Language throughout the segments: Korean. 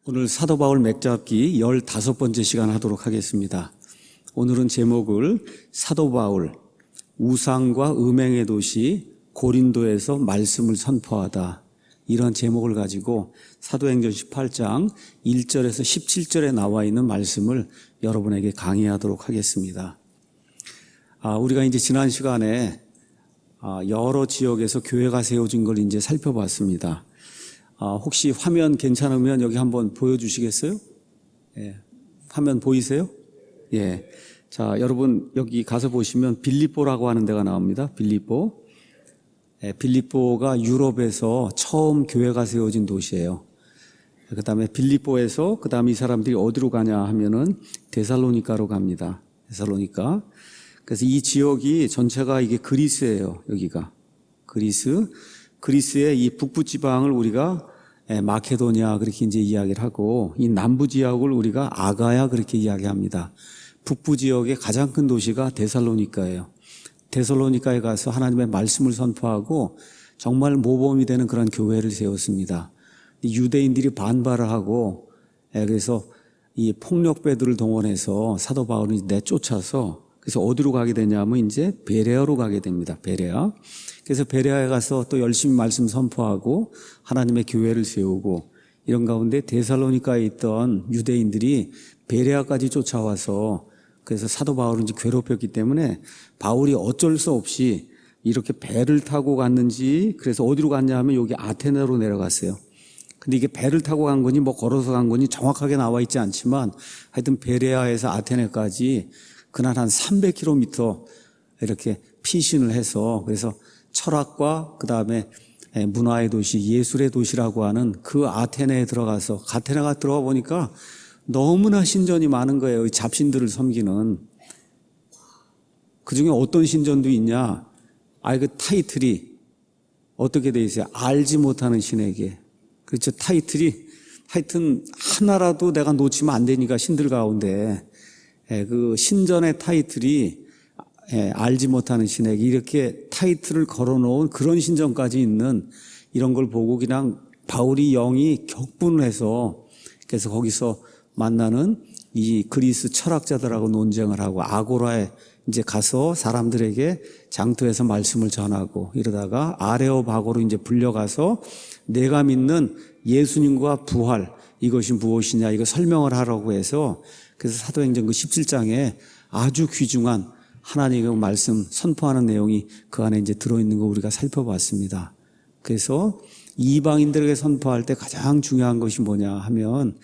오늘 사도 바울 맥잡기 15번째 시간 하도록 하겠습니다. 오늘은 제목을 사도 바울 우상과 음행의 도시 고린도에서 말씀을 선포하다, 이런 제목을 가지고 사도행전 18장 1절에서 17절에 나와 있는 말씀을 여러분에게 강의하도록 하겠습니다. 우리가 이제 지난 시간에 여러 지역에서 교회가 세워진 걸 이제 살펴봤습니다. 혹시 화면 괜찮으면 여기 한번 보여주시겠어요? 예. 화면 보이세요? 예. 자, 여러분 여기 가서 보시면 빌립보라고 하는 데가 나옵니다. 빌립보. 예, 빌립보가 유럽에서 처음 교회가 세워진 도시예요. 그 다음에 빌립보에서 그 다음에 이 사람들이 어디로 가냐 하면은 데살로니가로 갑니다. 데살로니가. 그래서 이 지역이 전체가 이게 그리스예요. 여기가 그리스의 이 북부 지방을 우리가 마케도니아 그렇게 이제 이야기를 하고, 이 남부 지역을 우리가 아가야 그렇게 이야기합니다. 북부 지역의 가장 큰 도시가 데살로니가예요. 데살로니가에 가서 하나님의 말씀을 선포하고 정말 모범이 되는 그런 교회를 세웠습니다. 유대인들이 반발을 하고, 그래서 이 폭력배들을 동원해서 사도 바울이 내쫓아서, 그래서 어디로 가게 되냐면 이제 베레아로 가게 됩니다. 베레아. 그래서 베레아에 가서 또 열심히 말씀 선포하고 하나님의 교회를 세우고, 이런 가운데 데살로니가에 있던 유대인들이 베레아까지 쫓아와서, 그래서 사도 바울을 이제 괴롭혔기 때문에 바울이 어쩔 수 없이 이렇게 배를 타고 갔는지, 그래서 어디로 갔냐 하면 여기 아테네로 내려갔어요. 근데 이게 배를 타고 간 거니 뭐 걸어서 간 거니 정확하게 나와 있지 않지만, 하여튼 베레아에서 아테네까지 그날 한 300km 이렇게 피신을 해서, 그래서 철학과 그 다음에 문화의 도시, 예술의 도시라고 하는 그 아테네에 들어가서, 아테네가 들어가 보니까 너무나 신전이 많은 거예요. 잡신들을 섬기는. 그 중에 어떤 신전도 있냐? 그 타이틀이 어떻게 돼 있어요? 알지 못하는 신에게. 그렇죠. 타이틀이 하여튼 하나라도 내가 놓치면 안 되니까 신들 가운데 그 신전의 타이틀이 알지 못하는 신에게, 이렇게 타이틀을 걸어놓은 그런 신전까지 있는, 이런 걸 보고 그냥 바울이 영이 격분을 해서, 그래서 거기서 만나는 이 그리스 철학자들하고 논쟁을 하고 아고라에 이제 가서 사람들에게 장터에서 말씀을 전하고, 이러다가 아레오바고로 이제 불려가서 내가 믿는 예수님과 부활, 이것이 무엇이냐 이거 설명을 하라고 해서, 그래서 사도행전 그 17장에 아주 귀중한 하나님의 말씀 선포하는 내용이 그 안에 이제 들어있는 거 우리가 살펴봤습니다. 그래서 이방인들에게 선포할 때 가장 중요한 것이 뭐냐 하면,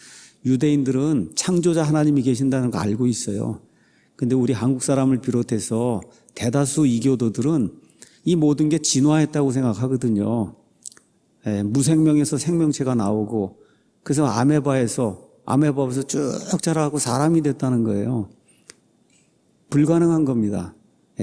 유대인들은 창조자 하나님이 계신다는 거 알고 있어요. 근데 우리 한국 사람을 비롯해서 대다수 이교도들은 이 모든 게 진화했다고 생각하거든요. 무생명에서 생명체가 나오고, 그래서 아메바에서 쭉 자라고 사람이 됐다는 거예요. 불가능한 겁니다.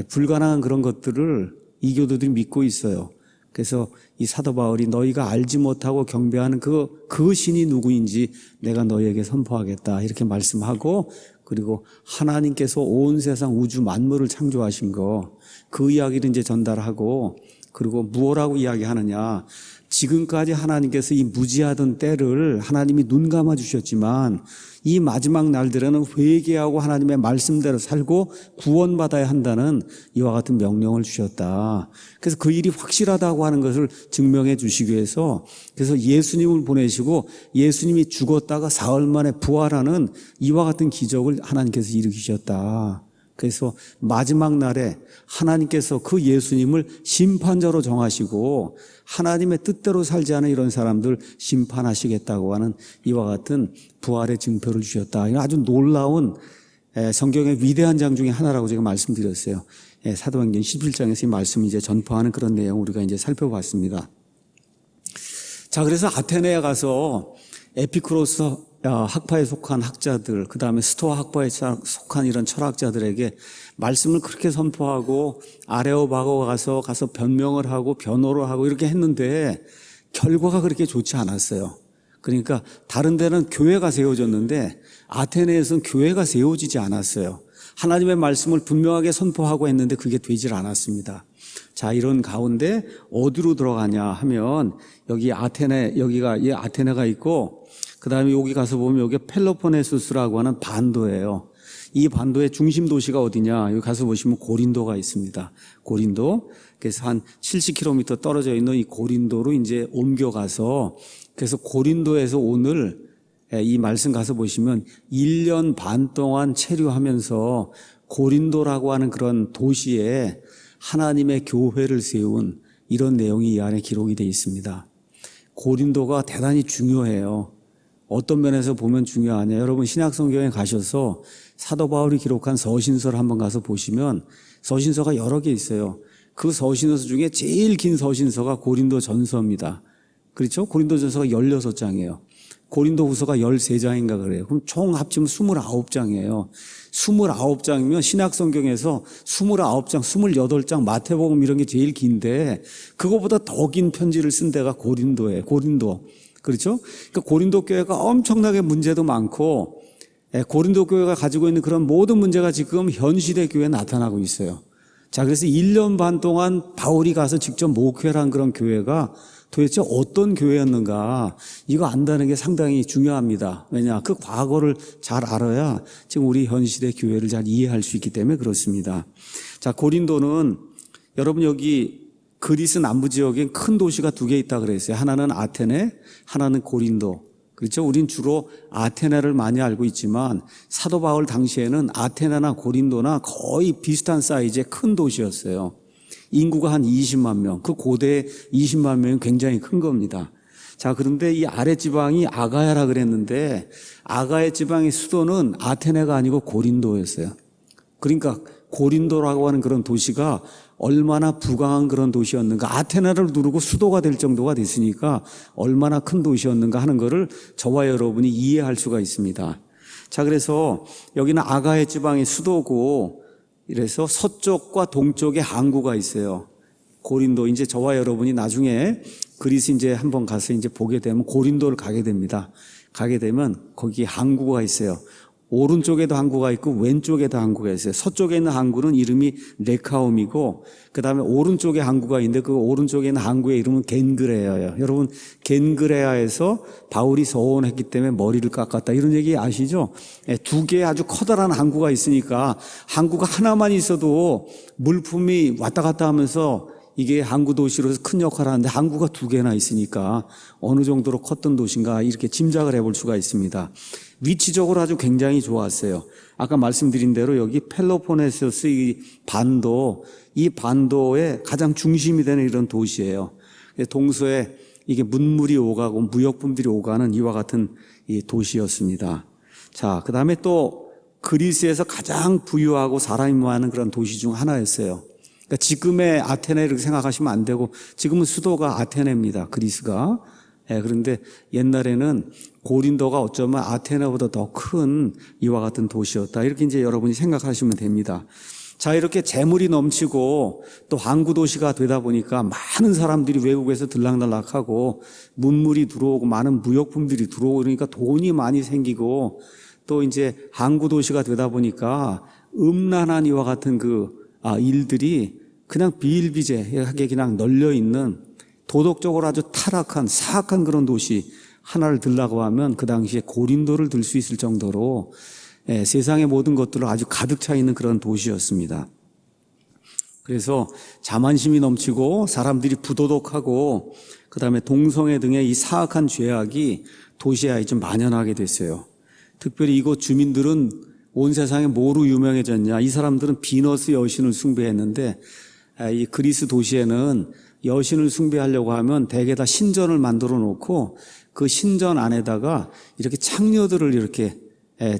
불가능한 그런 것들을 이교도들이 믿고 있어요. 그래서 이 사도 바울이 너희가 알지 못하고 경배하는 그 신이 누구인지 내가 너희에게 선포하겠다, 이렇게 말씀하고, 그리고 하나님께서 온 세상 우주 만물을 창조하신 거, 그 이야기를 이제 전달하고, 그리고 무엇라고 이야기하느냐, 지금까지 하나님께서 이 무지하던 때를 하나님이 눈 감아 주셨지만, 이 마지막 날들에는 회개하고 하나님의 말씀대로 살고 구원받아야 한다는 이와 같은 명령을 주셨다. 그래서 그 일이 확실하다고 하는 것을 증명해 주시기 위해서, 그래서 예수님을 보내시고 예수님이 죽었다가 사흘 만에 부활하는 이와 같은 기적을 하나님께서 일으키셨다. 그래서 마지막 날에 하나님께서 그 예수님을 심판자로 정하시고 하나님의 뜻대로 살지 않은 이런 사람들 심판하시겠다고 하는 이와 같은 부활의 증표를 주셨다. 이건 아주 놀라운 성경의 위대한 장 중에 하나라고 제가 말씀드렸어요. 사도행전 11장에서 이 말씀을 이제 전파하는 그런 내용 우리가 이제 살펴봤습니다. 자, 그래서 아테네에 가서 에피쿠로스 학파에 속한 학자들, 그 다음에 스토아 학파에 속한 이런 철학자들에게 말씀을 그렇게 선포하고, 아레오바고가 가서 변명을 하고 변호를 하고 이렇게 했는데 결과가 그렇게 좋지 않았어요. 그러니까 다른 데는 교회가 세워졌는데 아테네에서는 교회가 세워지지 않았어요. 하나님의 말씀을 분명하게 선포하고 했는데 그게 되질 않았습니다. 자, 이런 가운데 어디로 들어가냐 하면, 여기 아테네가 있고, 그 다음에 여기 가서 보면 여기 펠로포네소스라고 하는 반도예요. 이 반도의 중심 도시가 어디냐? 여기 가서 보시면 고린도가 있습니다. 고린도. 그래서 한 70km 떨어져 있는 이 고린도로 이제 옮겨가서 그래서 고린도에서 오늘 이 말씀 가서 보시면 1년 반 동안 체류하면서 고린도라고 하는 그런 도시에 하나님의 교회를 세운 이런 내용이 이 안에 기록이 되어 있습니다. 고린도가 대단히 중요해요. 어떤 면에서 보면 중요하냐. 여러분 신약성경에 가셔서 사도 바울이 기록한 서신서를 한번 가서 보시면 서신서가 여러 개 있어요. 그 서신서 중에 제일 긴 서신서가 고린도 전서입니다. 그렇죠? 고린도 전서가 16장이에요. 고린도 후서가 13장인가 그래요. 그럼 총 합치면 29장이에요. 29장이면 신약성경에서 29장, 28장, 마태복음 이런 게 제일 긴데 그거보다 더 긴 편지를 쓴 데가 고린도예요. 고린도. 그렇죠? 그러니까 고린도 교회가 엄청나게 문제도 많고 고린도 교회가 가지고 있는 그런 모든 문제가 지금 현 시대 교회에 나타나고 있어요. 자, 그래서 1년 반 동안 바울이 가서 직접 목회를 한 그런 교회가 도대체 어떤 교회였는가 이거 안다는 게 상당히 중요합니다. 왜냐? 그 과거를 잘 알아야 지금 우리 현 시대 교회를 잘 이해할 수 있기 때문에 그렇습니다. 자, 고린도는 여러분 여기 그리스 남부 지역에 큰 도시가 2개 있다 그랬어요. 하나는 아테네, 하나는 고린도. 그렇죠? 우린 주로 아테네를 많이 알고 있지만 사도 바울 당시에는 아테네나 고린도나 거의 비슷한 사이즈의 큰 도시였어요. 인구가 한 20만 명, 그 고대 20만 명은 굉장히 큰 겁니다. 자, 그런데 이 아랫지방이 아가야라 그랬는데 아가야 지방의 수도는 아테네가 아니고 고린도였어요. 그러니까 고린도라고 하는 그런 도시가 얼마나 부강한 그런 도시였는가, 아테네를 누르고 수도가 될 정도가 됐으니까 얼마나 큰 도시였는가 하는 것을 저와 여러분이 이해할 수가 있습니다. 자, 그래서 여기는 아가야 지방의 수도고 이래서 서쪽과 동쪽에 항구가 있어요. 고린도, 이제 저와 여러분이 나중에 그리스 이제 한번 가서 이제 보게 되면 고린도를 가게 됩니다. 가게 되면 거기 항구가 있어요. 오른쪽에도 항구가 있고 왼쪽에도 항구가 있어요. 서쪽에 있는 항구는 이름이 레카움이고 그 다음에 오른쪽에 항구가 있는데 그 오른쪽에 있는 항구의 이름은 겐그레아예요. 여러분 겐그레아에서 바울이 서원했기 때문에 머리를 깎았다 이런 얘기 아시죠? 2개의 아주 커다란 항구가 있으니까 항구가 하나만 있어도 물품이 왔다 갔다 하면서 이게 항구 도시로서 큰 역할을 하는데 항구가 2개나 있으니까 어느 정도로 컸던 도시인가 이렇게 짐작을 해볼 수가 있습니다. 위치적으로 아주 굉장히 좋았어요. 아까 말씀드린 대로 여기 펠로포네소스 이 반도, 이 반도의 가장 중심이 되는 이런 도시예요. 동서에 이게 문물이 오가고 무역품들이 오가는 이와 같은 이 도시였습니다. 자, 그 다음에 또 그리스에서 가장 부유하고 사람이 많은 그런 도시 중 하나였어요. 그러니까 지금의 아테네 이렇게 생각하시면 안 되고 지금은 수도가 아테네입니다. 그리스가. 그런데 옛날에는 고린도가 어쩌면 아테네보다 더 큰 이와 같은 도시였다. 이렇게 이제 여러분이 생각하시면 됩니다. 자, 이렇게 재물이 넘치고 또 항구 도시가 되다 보니까 많은 사람들이 외국에서 들락날락하고 문물이 들어오고 많은 무역품들이 들어오고 그러니까 돈이 많이 생기고 또 이제 항구 도시가 되다 보니까 음란한 이와 같은 일들이 그냥 비일비재하게 그냥 널려 있는 도덕적으로 아주 타락한 사악한 그런 도시 하나를 들라고 하면 그 당시에 고린도를 들 수 있을 정도로 세상의 모든 것들을 아주 가득 차 있는 그런 도시였습니다. 그래서 자만심이 넘치고 사람들이 부도덕하고 그다음에 동성애 등의 이 사악한 죄악이 도시에 좀 만연하게 됐어요. 특별히 이곳 주민들은 온 세상에 뭐로 유명해졌냐? 이 사람들은 비너스 여신을 숭배했는데 이 그리스 도시에는 여신을 숭배하려고 하면 대개 다 신전을 만들어 놓고 그 신전 안에다가 이렇게 창녀들을 이렇게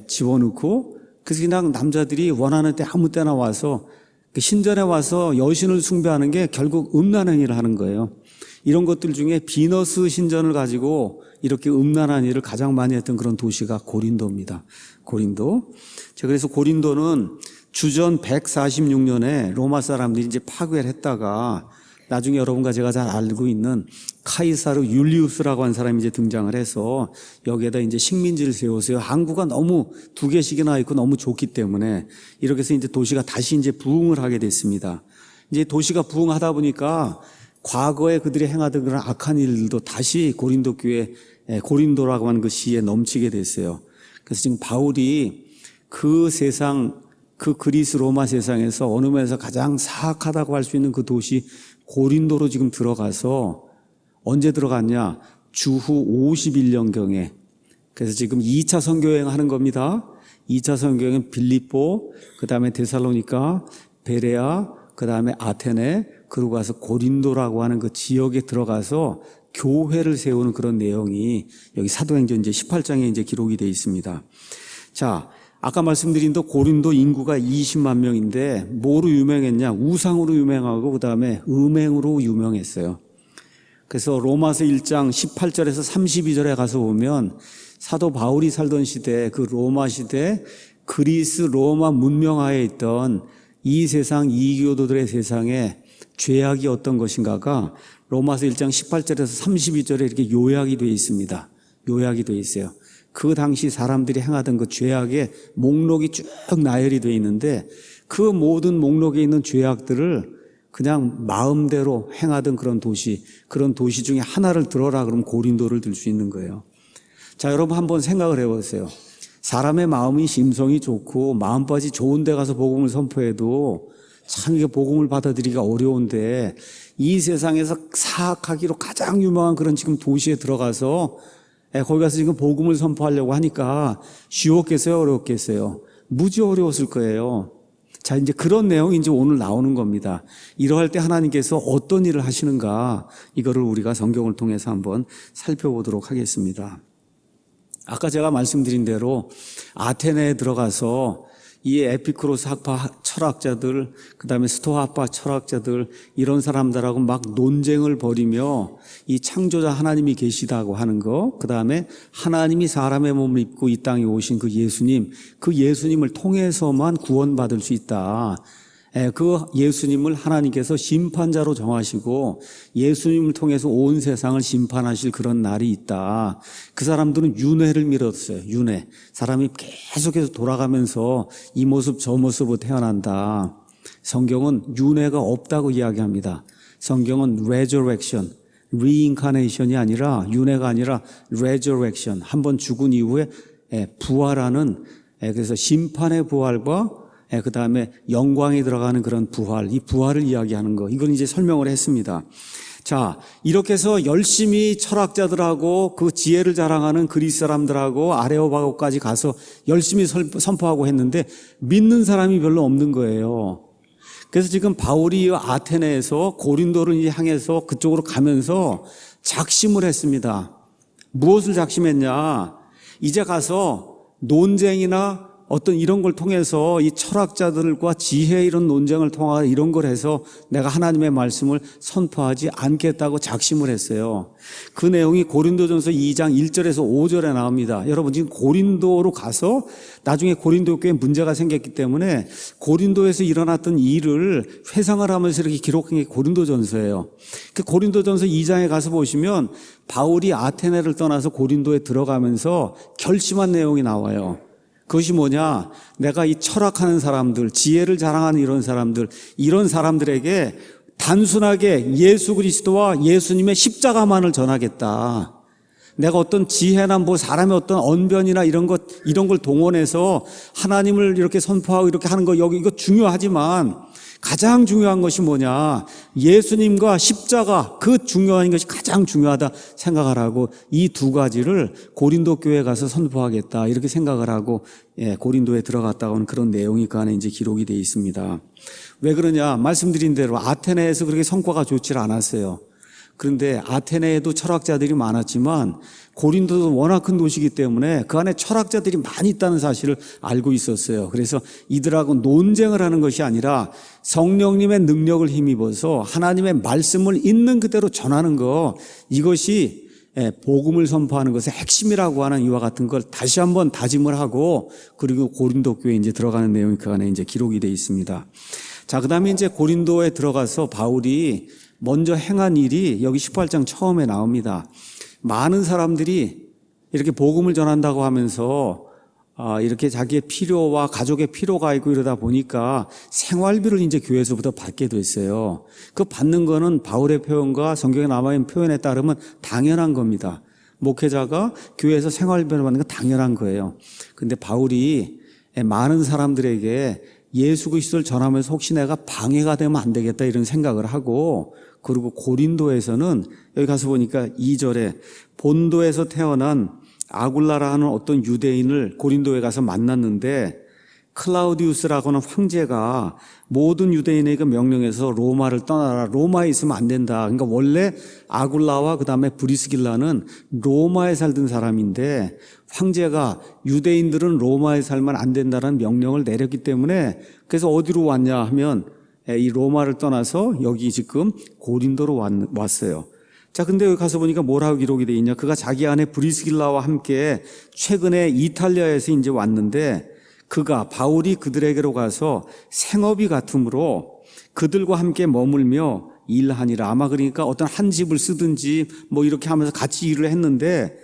집어넣고 그래서 그냥 남자들이 원하는 때 아무 때나 와서 그 신전에 와서 여신을 숭배하는 게 결국 음란 행위를 하는 거예요. 이런 것들 중에 비너스 신전을 가지고 이렇게 음란한 일을 가장 많이 했던 그런 도시가 고린도입니다. 고린도. 자, 그래서 고린도는 주전 146년에 로마 사람들이 이제 파괴를 했다가 나중에 여러분과 제가 잘 알고 있는 카이사르 율리우스라고 하는 사람이 이제 등장을 해서 여기에다 이제 식민지를 세웠어요. 항구가 너무 2개씩이나 있고 너무 좋기 때문에 이렇게 해서 이제 도시가 다시 이제 부흥을 하게 됐습니다. 이제 도시가 부흥하다 보니까 과거에 그들이 행하던 그런 악한 일들도 다시 고린도 교회, 고린도라고 하는 그 시에 넘치게 됐어요. 그래서 지금 바울이 그 세상, 그 그리스 로마 세상에서 어느 면에서 가장 사악하다고 할 수 있는 그 도시 고린도로 지금 들어가서 언제 들어갔냐? 주후 51년경에. 그래서 지금 2차 선교여행 하는 겁니다. 2차 선교여행은 빌립보, 그 다음에 데살로니가, 베레아, 그 다음에 아테네, 그러고 가서 고린도라고 하는 그 지역에 들어가서 교회를 세우는 그런 내용이 여기 사도행전 이제 18장에 이제 기록이 되어 있습니다. 자, 아까 말씀드린 또 고린도 인구가 20만 명인데 뭐로 유명했냐? 우상으로 유명하고 그 다음에 음행으로 유명했어요. 그래서 로마서 1장 18절에서 32절에 가서 보면 사도 바울이 살던 시대, 그 로마 시대 그리스 로마 문명하에 있던 이 세상 이교도들의 세상에 죄악이 어떤 것인가가 로마서 1장 18절에서 32절에 이렇게 요약이 되어 있습니다. 요약이 되어 있어요. 그 당시 사람들이 행하던 그 죄악의 목록이 쭉 나열이 되어 있는데 그 모든 목록에 있는 죄악들을 그냥 마음대로 행하던 그런 도시 중에 하나를 들어라 그러면 고린도를 들 수 있는 거예요. 자, 여러분 한번 생각을 해보세요. 사람의 마음이 심성이 좋고 마음밭이 좋은 데 가서 복음을 선포해도 참 이게 복음을 받아들이기가 어려운데 이 세상에서 사악하기로 가장 유명한 그런 지금 도시에 들어가서 거기 가서 지금 복음을 선포하려고 하니까 쉬웠겠어요? 어렵겠어요? 무지 어려웠을 거예요. 자, 이제 그런 내용이 이제 오늘 나오는 겁니다. 이러할 때 하나님께서 어떤 일을 하시는가, 이거를 우리가 성경을 통해서 한번 살펴보도록 하겠습니다. 아까 제가 말씀드린 대로 아테네에 들어가서 이 에피쿠로스 학파 철학자들, 그 다음에 스토아 학파 철학자들, 이런 사람들하고 막 논쟁을 벌이며 이 창조자 하나님이 계시다고 하는 거, 그 다음에 하나님이 사람의 몸을 입고 이 땅에 오신 그 예수님, 그 예수님을 통해서만 구원받을 수 있다. 그 예수님을 하나님께서 심판자로 정하시고 예수님을 통해서 온 세상을 심판하실 그런 날이 있다. 그 사람들은 윤회를 믿었어요. 윤회. 사람이 계속해서 돌아가면서 이 모습 저 모습으로 태어난다. 성경은 윤회가 없다고 이야기합니다. 성경은 resurrection, reincarnation이 아니라 윤회가 아니라 resurrection. 한번 죽은 이후에 부활하는, 그래서 심판의 부활과 그 다음에 영광이 들어가는 그런 부활, 이 부활을 이야기하는 거, 이건 이제 설명을 했습니다. 자, 이렇게 해서 열심히 철학자들하고 그 지혜를 자랑하는 그리스 사람들하고 아레오바고까지 가서 열심히 선포하고 했는데 믿는 사람이 별로 없는 거예요. 그래서 지금 바울이 아테네에서 고린도를 향해서 그쪽으로 가면서 작심을 했습니다. 무엇을 작심했냐? 이제 가서 논쟁이나 어떤 이런 걸 통해서 이 철학자들과 지혜 이런 논쟁을 통하여 이런 걸 해서 내가 하나님의 말씀을 선포하지 않겠다고 작심을 했어요. 그 내용이 고린도전서 2장 1절에서 5절에 나옵니다. 여러분 지금 고린도로 가서 나중에 고린도 교회에 문제가 생겼기 때문에 고린도에서 일어났던 일을 회상을 하면서 이렇게 기록한 게 고린도전서예요. 그 고린도전서 2장에 가서 보시면 바울이 아테네를 떠나서 고린도에 들어가면서 결심한 내용이 나와요. 그것이 뭐냐? 내가 이 철학하는 사람들, 지혜를 자랑하는 이런 사람들에게 단순하게 예수 그리스도와 예수님의 십자가만을 전하겠다. 내가 어떤 지혜나 뭐 사람의 어떤 언변이나 이런 걸 동원해서 하나님을 이렇게 선포하고 이렇게 하는 거, 이거 중요하지만 가장 중요한 것이 뭐냐? 예수님과 십자가, 그 중요한 것이 가장 중요하다 생각을 하고 이 두 가지를 고린도 교회에 가서 선포하겠다 이렇게 생각을 하고 고린도에 들어갔다 온 그런 내용이 그 안에 이제 기록이 되어 있습니다. 왜 그러냐? 말씀드린 대로 아테네에서 그렇게 성과가 좋지 않았어요. 그런데 아테네에도 철학자들이 많았지만 고린도도 워낙 큰 도시이기 때문에 그 안에 철학자들이 많이 있다는 사실을 알고 있었어요. 그래서 이들하고 논쟁을 하는 것이 아니라 성령님의 능력을 힘입어서 하나님의 말씀을 있는 그대로 전하는 것, 이것이 복음을 선포하는 것의 핵심이라고 하는 이와 같은 걸 다시 한번 다짐을 하고, 그리고 고린도 교회에 이제 들어가는 내용이 그 안에 이제 기록이 되어 있습니다. 자, 그다음에 이제 고린도에 들어가서 바울이 먼저 행한 일이 여기 18장 처음에 나옵니다. 많은 사람들이 이렇게 복음을 전한다고 하면서 이렇게 자기의 필요와 가족의 필요가 있고 이러다 보니까 생활비를 이제 교회에서부터 받게 됐어요. 그 받는 거는 바울의 표현과 성경에 남아있는 표현에 따르면 당연한 겁니다. 목회자가 교회에서 생활비를 받는 건 당연한 거예요. 근데 바울이 많은 사람들에게 예수 그리스도를 전하면서 혹시 내가 방해가 되면 안 되겠다 이런 생각을 하고, 그리고 고린도에서는 여기 가서 보니까 2절에 본도에서 태어난 아굴라라 하는 어떤 유대인을 고린도에 가서 만났는데, 클라우디우스라고 하는 황제가 모든 유대인에게 명령해서 로마를 떠나라, 로마에 있으면 안 된다. 그러니까 원래 아굴라와 그다음에 브리스길라는 로마에 살던 사람인데, 황제가 유대인들은 로마에 살면 안 된다는 명령을 내렸기 때문에, 그래서 어디로 왔냐 하면 이 로마를 떠나서 여기 지금 고린도로 왔어요. 자, 근데 여기 가서 보니까 뭐라고 기록이 되어 있냐? 그가 자기 아내 브리스길라와 함께 최근에 이탈리아에서 이제 왔는데, 그가 바울이 그들에게로 가서 생업이 같으므로 그들과 함께 머물며 일하니라. 아마 그러니까 어떤 한 집을 쓰든지 뭐 이렇게 하면서 같이 일을 했는데,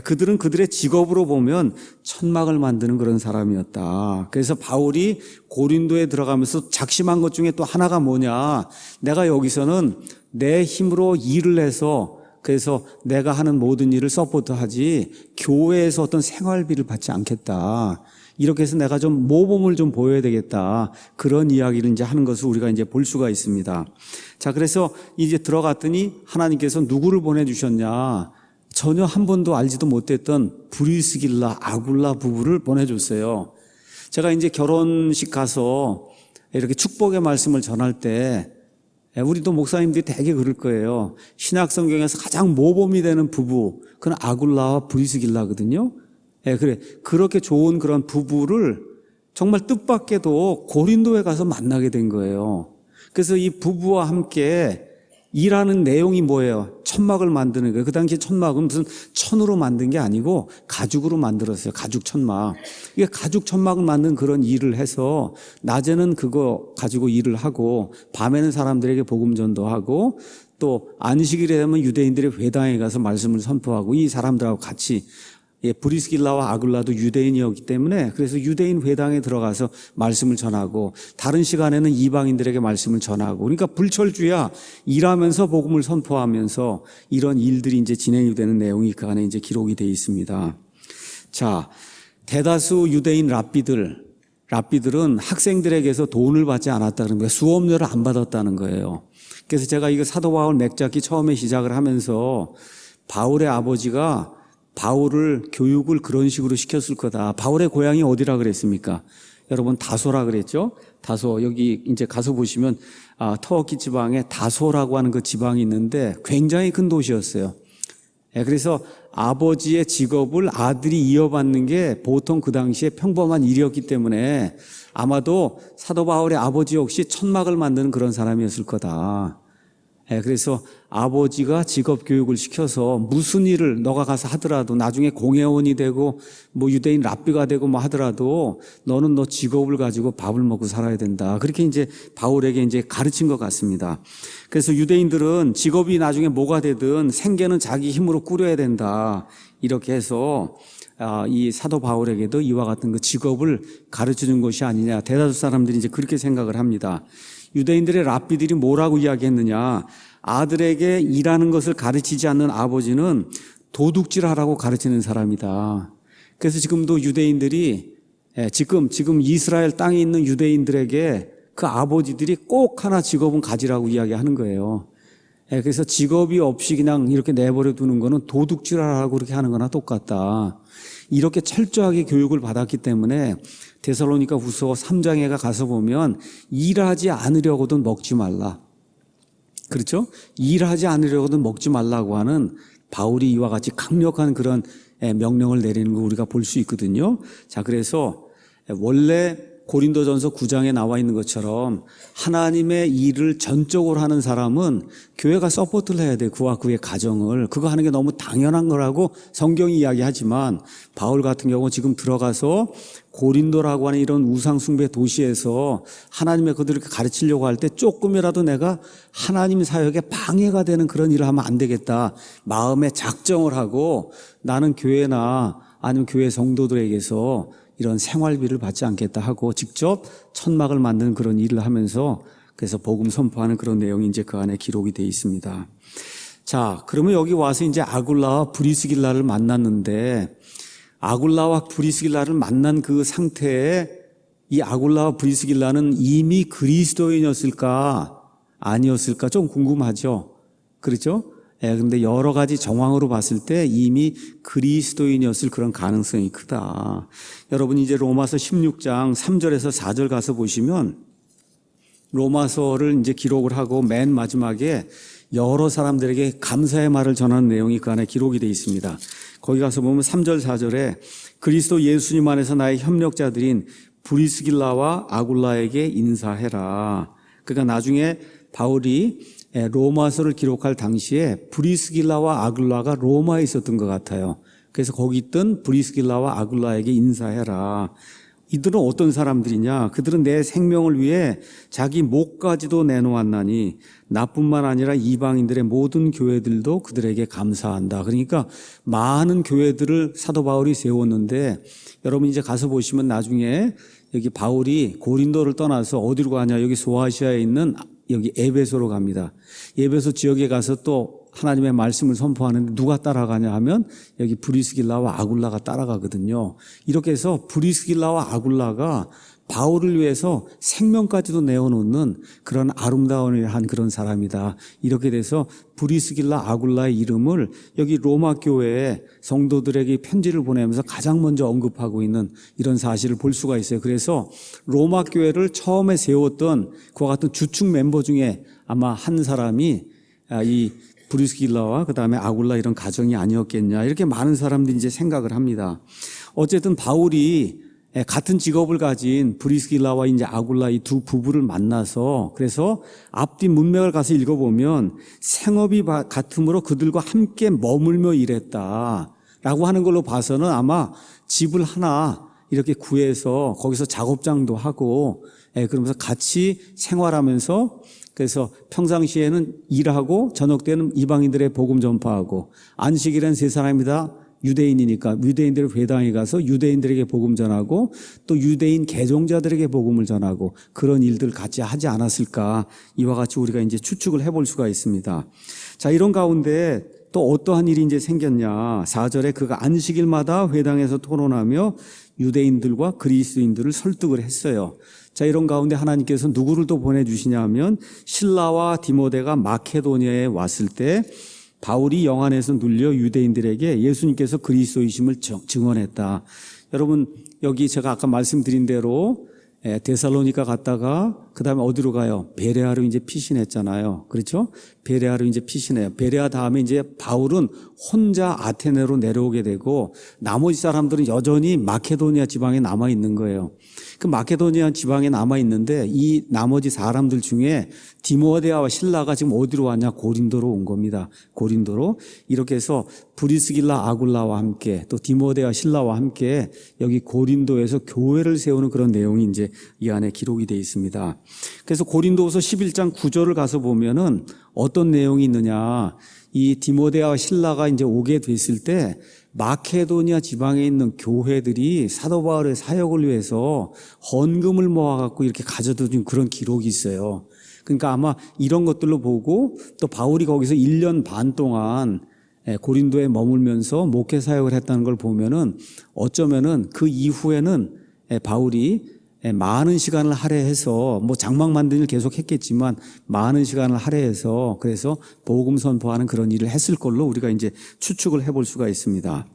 그들은 그들의 직업으로 보면 천막을 만드는 그런 사람이었다. 그래서 바울이 고린도에 들어가면서 작심한 것 중에 또 하나가 뭐냐? 내가 여기서는 내 힘으로 일을 해서, 그래서 내가 하는 모든 일을 서포트하지 교회에서 어떤 생활비를 받지 않겠다. 이렇게 해서 내가 좀 모범을 좀 보여야 되겠다. 그런 이야기를 이제 하는 것을 우리가 이제 볼 수가 있습니다. 자, 그래서 이제 들어갔더니 하나님께서 누구를 보내주셨냐? 전혀 한 번도 알지도 못했던 브리스길라, 아굴라 부부를 보내줬어요. 제가 이제 결혼식 가서 이렇게 축복의 말씀을 전할 때, 우리도 목사님들이 되게 그럴 거예요. 신약 성경에서 가장 모범이 되는 부부, 그건 아굴라와 브리스길라거든요. 그래. 그렇게 좋은 그런 부부를 정말 뜻밖에도 고린도에 가서 만나게 된 거예요. 그래서 이 부부와 함께 일하는 내용이 뭐예요? 천막을 만드는 거예요. 그 당시에 천막은 무슨 천으로 만든 게 아니고 가죽으로 만들었어요. 가죽 천막. 이게 가죽 천막을 만든 그런 일을 해서 낮에는 그거 가지고 일을 하고, 밤에는 사람들에게 복음 전도하고, 또 안식일에 되면 유대인들의 회당에 가서 말씀을 선포하고, 이 사람들하고 같이, 브리스길라와 아굴라도 유대인이었기 때문에, 그래서 유대인 회당에 들어가서 말씀을 전하고, 다른 시간에는 이방인들에게 말씀을 전하고, 그러니까 불철주야 일하면서 복음을 선포하면서 이런 일들이 이제 진행이 되는 내용이 그 안에 이제 기록이 되어 있습니다. 자, 대다수 유대인 랍비들은 학생들에게서 돈을 받지 않았다는 거예요. 수업료를 안 받았다는 거예요. 그래서 제가 이거 사도 바울 맥잡기 처음에 시작을 하면서 바울의 아버지가 바울을 교육을 그런 식으로 시켰을 거다. 바울의 고향이 어디라 그랬습니까? 여러분 다소라 그랬죠? 다소, 여기 이제 가서 보시면 터키 지방에 다소라고 하는 그 지방이 있는데 굉장히 큰 도시였어요. 그래서 아버지의 직업을 아들이 이어받는 게 보통 그 당시에 평범한 일이었기 때문에 아마도 사도 바울의 아버지 역시 천막을 만드는 그런 사람이었을 거다. 그래서 아버지가 직업 교육을 시켜서 무슨 일을 너가 가서 하더라도, 나중에 공회원이 되고 뭐 유대인 랍비가 되고 뭐 하더라도 너는 너 직업을 가지고 밥을 먹고 살아야 된다. 그렇게 이제 바울에게 이제 가르친 것 같습니다. 그래서 유대인들은 직업이 나중에 뭐가 되든 생계는 자기 힘으로 꾸려야 된다. 이렇게 해서 이 사도 바울에게도 이와 같은 그 직업을 가르쳐 준 것이 아니냐. 대다수 사람들이 이제 그렇게 생각을 합니다. 유대인들의 랍비들이 뭐라고 이야기했느냐? 아들에게 일하는 것을 가르치지 않는 아버지는 도둑질하라고 가르치는 사람이다. 그래서 지금도 유대인들이 지금 이스라엘 땅에 있는 유대인들에게 그 아버지들이 꼭 하나 직업은 가지라고 이야기하는 거예요. 그래서 직업이 없이 그냥 이렇게 내버려 두는 거는 도둑질하라고 그렇게 하는 거나 똑같다. 이렇게 철저하게 교육을 받았기 때문에 데살로니가 후서 3장에 가서 보면 일하지 않으려고든 먹지 말라. 그렇죠? 일하지 않으려고든 먹지 말라고 하는 바울이 이와 같이 강력한 그런 명령을 내리는 거 우리가 볼 수 있거든요. 자, 그래서 원래 고린도전서 9장에 나와 있는 것처럼 하나님의 일을 전적으로 하는 사람은 교회가 서포트를 해야 돼. 그와 그의 가정을. 그거 하는 게 너무 당연한 거라고 성경이 이야기하지만 바울 같은 경우 지금 들어가서 고린도라고 하는 이런 우상숭배 도시에서 하나님의 그들을 가르치려고 할 때 조금이라도 내가 하나님 사역에 방해가 되는 그런 일을 하면 안 되겠다. 마음에 작정을 하고 나는 교회나 아니면 교회 성도들에게서 이런 생활비를 받지 않겠다 하고 직접 천막을 만드는 그런 일을 하면서 그래서 복음 선포하는 그런 내용이 이제 그 안에 기록이 되어 있습니다. 자, 그러면 여기 와서 이제 아굴라와 브리스길라를 만났는데 아굴라와 브리스길라를 만난 그 상태에 이 아굴라와 브리스길라는 이미 그리스도인이었을까 아니었을까 좀 궁금하죠. 그렇죠? 그런데 여러 가지 정황으로 봤을 때 이미 그리스도인이었을 그런 가능성이 크다. 여러분 이제 로마서 16장 3절에서 4절 가서 보시면 로마서를 이제 기록을 하고 맨 마지막에 여러 사람들에게 감사의 말을 전하는 내용이 그 안에 기록이 되어 있습니다. 거기 가서 보면 3절 4절에 그리스도 예수님 안에서 나의 협력자들인 브리스길라와 아굴라에게 인사해라. 그러니까 나중에 바울이 로마서를 기록할 당시에 브리스길라와 아굴라가 로마에 있었던 것 같아요. 그래서 거기 있던 브리스길라와 아굴라에게 인사해라. 이들은 어떤 사람들이냐? 그들은 내 생명을 위해 자기 목까지도 내놓았나니 나뿐만 아니라 이방인들의 모든 교회들도 그들에게 감사한다. 그러니까 많은 교회들을 사도 바울이 세웠는데 여러분 이제 가서 보시면 나중에 여기 바울이 고린도를 떠나서 어디로 가냐? 여기 소아시아에 있는 여기 에베소로 갑니다. 에베소 지역에 가서 또 하나님의 말씀을 선포하는데 누가 따라가냐 하면 여기 브리스길라와 아굴라가 따라가거든요. 이렇게 해서 브리스길라와 아굴라가 바울을 위해서 생명까지도 내어놓는 그런 아름다운 한 그런 사람이다. 이렇게 돼서 브리스길라 아굴라의 이름을 여기 로마 교회에 성도들에게 편지를 보내면서 가장 먼저 언급하고 있는 이런 사실을 볼 수가 있어요. 그래서 로마 교회를 처음에 세웠던 그와 같은 주축 멤버 중에 아마 한 사람이 이 브리스길라와 그다음에 아굴라 이런 가정이 아니었겠냐 이렇게 많은 사람들이 이제 생각을 합니다. 어쨌든 바울이 같은 직업을 가진 브리스길라와 이제 아굴라 이 두 부부를 만나서 그래서 앞뒤 문맥을 가서 읽어보면 생업이 같으므로 그들과 함께 머물며 일했다라고 하는 걸로 봐서는 아마 집을 하나 이렇게 구해서 거기서 작업장도 하고 그러면서 같이 생활하면서 그래서 평상시에는 일하고 저녁 때는 이방인들의 복음 전파하고 안식일엔 세 사람이 다 유대인이니까 유대인들의 회당에 가서 유대인들에게 복음 전하고 또 유대인 개종자들에게 복음을 전하고 그런 일들을 같이 하지 않았을까 이와 같이 우리가 이제 추측을 해볼 수가 있습니다. 자, 이런 가운데 또 어떠한 일이 이제 생겼냐. 4절에 그가 안식일마다 회당에서 토론하며 유대인들과 그리스도인들을 설득을 했어요. 자, 이런 가운데 하나님께서 누구를 또 보내주시냐 하면 실라와 디모데가 마케도니아에 왔을 때 바울이 영 안에서 눌려 유대인들에게 예수님께서 그리스도이심을 증언했다. 여러분 여기 제가 아까 말씀드린 대로 데살로니가 갔다가 그다음에 어디로 가요? 베레아로 이제 피신했잖아요. 그렇죠? 베레아로 이제 피신해요. 베레아 다음에 이제 바울은 혼자 아테네로 내려오게 되고 나머지 사람들은 여전히 마케도니아 지방에 남아 있는 거예요. 그 마케도니아 지방에 남아 있는데 이 나머지 사람들 중에 디모데와 실라가 지금 어디로 왔냐? 고린도로 온 겁니다. 고린도로. 이렇게 해서 브리스길라 아굴라와 함께 또 디모데와 실라와 함께 여기 고린도에서 교회를 세우는 그런 내용이 이제 이 안에 기록이 되어 있습니다. 그래서 고린도후서 11장 9절을 가서 보면은 어떤 내용이 있느냐. 이 디모데와 실라가 이제 오게 됐을 때 마케도니아 지방에 있는 교회들이 사도 바울의 사역을 위해서 헌금을 모아갖고 이렇게 가져다 준 그런 기록이 있어요. 그러니까 아마 이런 것들로 보고 또 바울이 거기서 1년 반 동안 고린도에 머물면서 목회 사역을 했다는 걸 보면은 어쩌면은 그 이후에는 바울이 많은 시간을 할애해서 뭐 장막 만드는 일 계속 했겠지만 많은 시간을 할애해서 그래서 복음 선포하는 그런 일을 했을 걸로 우리가 이제 추측을 해볼 수가 있습니다.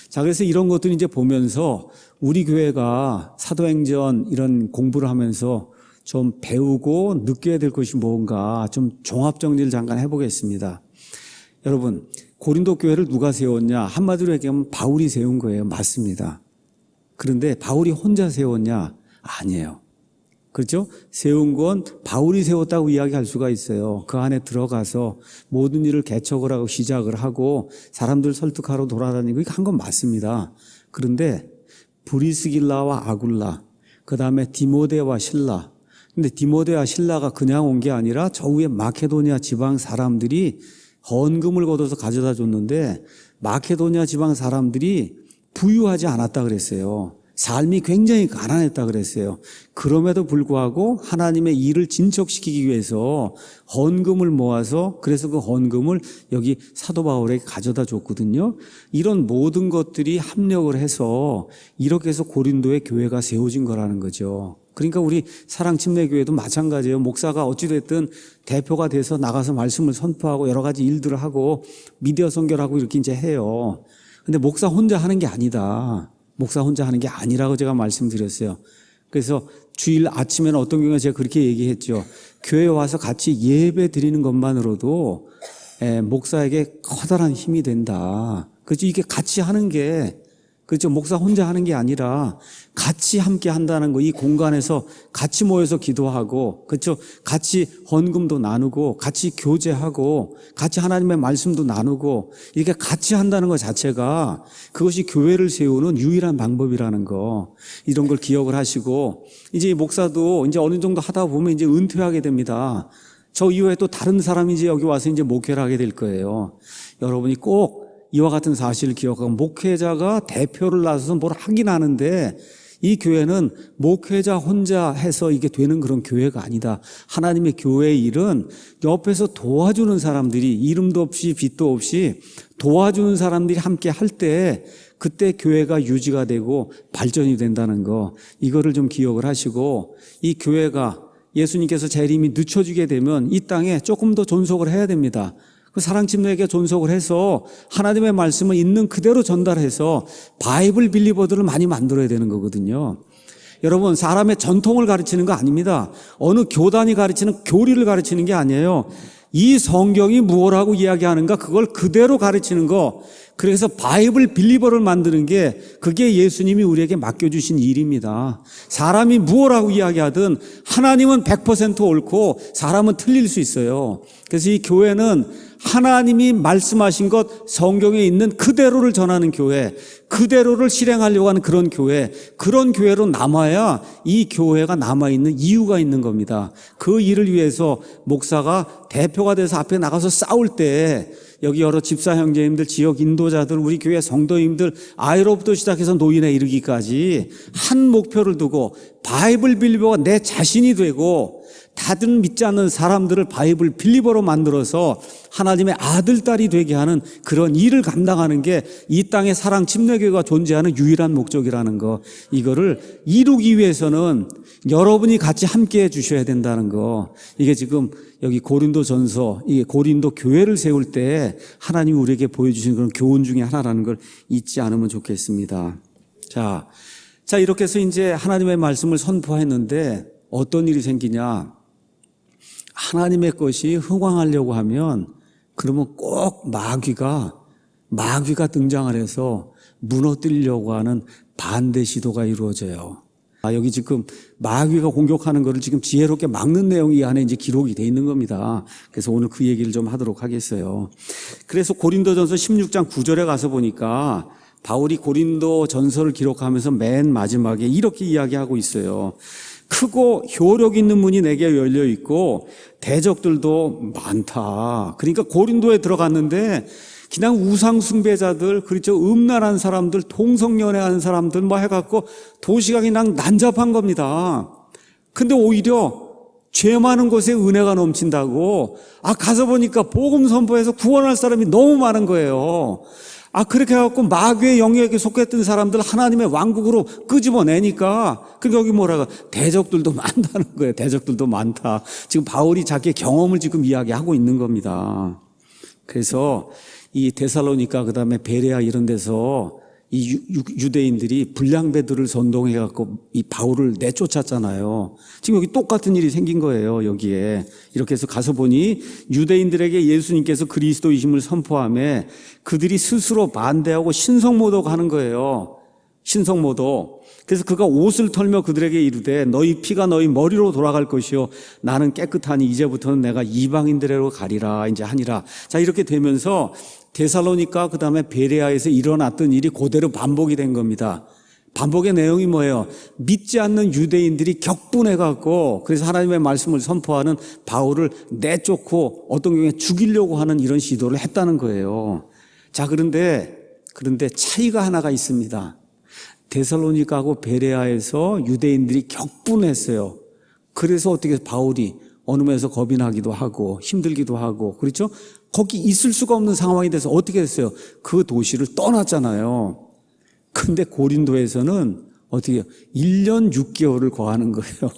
자, 그래서 이런 것들을 이제 보면서 우리 교회가 사도행전 이런 공부를 하면서 좀 배우고 느껴야 될 것이 뭔가 좀 종합정리를 잠깐 해보겠습니다. 여러분, 고린도 교회를 누가 세웠냐? 한마디로 얘기하면 바울이 세운 거예요. 맞습니다. 그런데 바울이 혼자 세웠냐? 아니에요. 그렇죠? 세운 건 바울이 세웠다고 이야기할 수가 있어요. 그 안에 들어가서 모든 일을 개척을 하고 시작을 하고 사람들 설득하러 돌아다니고 한 건 맞습니다. 그런데 브리스길라와 아굴라, 그 다음에 디모데와 실라. 근데 디모데와 실라가 그냥 온 게 아니라 저 위에 마케도니아 지방 사람들이 헌금을 걷어서 가져다 줬는데 마케도니아 지방 사람들이 부유하지 않았다 그랬어요. 삶이 굉장히 가난했다 그랬어요. 그럼에도 불구하고 하나님의 일을 진척시키기 위해서 헌금을 모아서 그래서 그 헌금을 여기 사도 바울에게 가져다 줬거든요. 이런 모든 것들이 합력을 해서 이렇게 해서 고린도의 교회가 세워진 거라는 거죠. 그러니까 우리 사랑침례교회도 마찬가지예요. 목사가 어찌됐든 대표가 돼서 나가서 말씀을 선포하고 여러 가지 일들을 하고 미디어 선교를 하고 이렇게 이제 해요. 근데 목사 혼자 하는 게 아니다. 목사 혼자 하는 게 아니라고 제가 말씀드렸어요. 그래서 주일 아침에는 어떤 경우에 제가 그렇게 얘기했죠. 교회에 와서 같이 예배 드리는 것만으로도 목사에게 커다란 힘이 된다. 그렇죠. 이게 같이 하는 게 그렇죠. 목사 혼자 하는 게 아니라 같이 함께 한다는 거, 이 공간에서 같이 모여서 기도하고, 그렇죠. 같이 헌금도 나누고, 같이 교제하고, 같이 하나님의 말씀도 나누고, 이렇게 같이 한다는 것 자체가 그것이 교회를 세우는 유일한 방법이라는 거, 이런 걸 기억을 하시고, 이제 이 목사도 이제 어느 정도 하다 보면 이제 은퇴하게 됩니다. 저 이후에 또 다른 사람이 이제 여기 와서 이제 목회를 하게 될 거예요. 여러분이 꼭 이와 같은 사실을 기억하고, 목회자가 대표를 나서서 뭘 하긴 하는데 이 교회는 목회자 혼자 해서 이게 되는 그런 교회가 아니다. 하나님의 교회의 일은 옆에서 도와주는 사람들이 이름도 없이 빛도 없이 도와주는 사람들이 함께 할 때 그때 교회가 유지가 되고 발전이 된다는 거, 이거를 좀 기억을 하시고, 이 교회가 예수님께서 재림이 늦춰지게 되면 이 땅에 조금 더 존속을 해야 됩니다. 그 사랑침례에게 존속을 해서 하나님의 말씀을 있는 그대로 전달해서 바이블 빌리버들을 많이 만들어야 되는 거거든요. 여러분, 사람의 전통을 가르치는 거 아닙니다. 어느 교단이 가르치는 교리를 가르치는 게 아니에요. 이 성경이 무엇라고 이야기하는가 그걸 그대로 가르치는 거. 그래서 바이블 빌리버를 만드는 게 그게 예수님이 우리에게 맡겨주신 일입니다. 사람이 무엇라고 이야기하든 하나님은 100% 옳고 사람은 틀릴 수 있어요. 그래서 이 교회는 하나님이 말씀하신 것 성경에 있는 그대로를 전하는 교회, 그대로를 실행하려고 하는 그런 교회, 그런 교회로 남아야 이 교회가 남아있는 이유가 있는 겁니다. 그 일을 위해서 목사가 대표가 돼서 앞에 나가서 싸울 때 여기 여러 집사 형제님들, 지역 인도자들, 우리 교회 성도님들, 아이로부터 시작해서 노인에 이르기까지 한 목표를 두고 바이블 빌리버가 내 자신이 되고 다들 믿지 않는 사람들을 바이블 빌리버로 만들어서 하나님의 아들, 딸이 되게 하는 그런 일을 감당하는 게 이 땅에 사랑 침례교회가 존재하는 유일한 목적이라는 거, 이거를 이루기 위해서는 여러분이 같이 함께 해 주셔야 된다는 거, 이게 지금 여기 고린도전서, 이 고린도 교회를 세울 때 하나님이 우리에게 보여주신 그런 교훈 중에 하나라는 걸 잊지 않으면 좋겠습니다. 자, 이렇게 해서 이제 하나님의 말씀을 선포했는데 어떤 일이 생기냐? 하나님의 것이 흥왕하려고 하면 그러면 꼭 마귀가 등장을 해서 무너뜨리려고 하는 반대 시도가 이루어져요. 여기 지금 마귀가 공격하는 것을 지금 지혜롭게 막는 내용이 이 안에 이제 기록이 돼 있는 겁니다. 그래서 오늘 그 얘기를 좀 하도록 하겠어요. 그래서 고린도전서 16장 9절에 가서 보니까 바울이 고린도전서를 기록하면서 맨 마지막에 이렇게 이야기하고 있어요. 크고 효력 있는 문이 내게 열려 있고 대적들도 많다. 그러니까 고린도에 들어갔는데 그냥 우상 숭배자들, 그렇죠, 음란한 사람들, 동성연애하는 사람들 뭐 해갖고 도시가 그냥 난잡한 겁니다. 근데 오히려 죄 많은 곳에 은혜가 넘친다고, 가서 보니까 복음 선포해서 구원할 사람이 너무 많은 거예요. 그렇게 해갖고 마귀의 영역에 속했던 사람들 하나님의 왕국으로 끄집어내니까, 여기 뭐라고, 대적들도 많다는 거예요. 대적들도 많다. 지금 바울이 자기의 경험을 지금 이야기하고 있는 겁니다. 그래서 이 데살로니가 그다음에 베레아 이런 데서 이 유대인들이 불량배들을 선동해갖고 이 바울을 내쫓았잖아요. 지금 여기 똑같은 일이 생긴 거예요, 여기에. 이렇게 해서 가서 보니 유대인들에게 예수님께서 그리스도이심을 선포하며 그들이 스스로 반대하고 신성모독 하는 거예요. 신성모독. 그래서 그가 옷을 털며 그들에게 이르되 너희 피가 너희 머리로 돌아갈 것이요 나는 깨끗하니 이제부터는 내가 이방인들에로 가리라 이제 하니라. 자, 이렇게 되면서 데살로니가 그다음에 베레아에서 일어났던 일이 그대로 반복이 된 겁니다. 반복의 내용이 뭐예요? 믿지 않는 유대인들이 격분해갖고 그래서 하나님의 말씀을 선포하는 바울을 내쫓고 어떤 경우에 죽이려고 하는 이런 시도를 했다는 거예요. 자, 그런데 차이가 하나가 있습니다. 데살로니가하고 베레아에서 유대인들이 격분했어요. 그래서 어떻게 바울이 어느 면에서 겁이 나기도 하고 힘들기도 하고 그렇죠? 거기 있을 수가 없는 상황이 돼서 어떻게 됐어요? 그 도시를 떠났잖아요. 근데 고린도에서는 어떻게 해요? 1년 6개월을 거하는 거예요.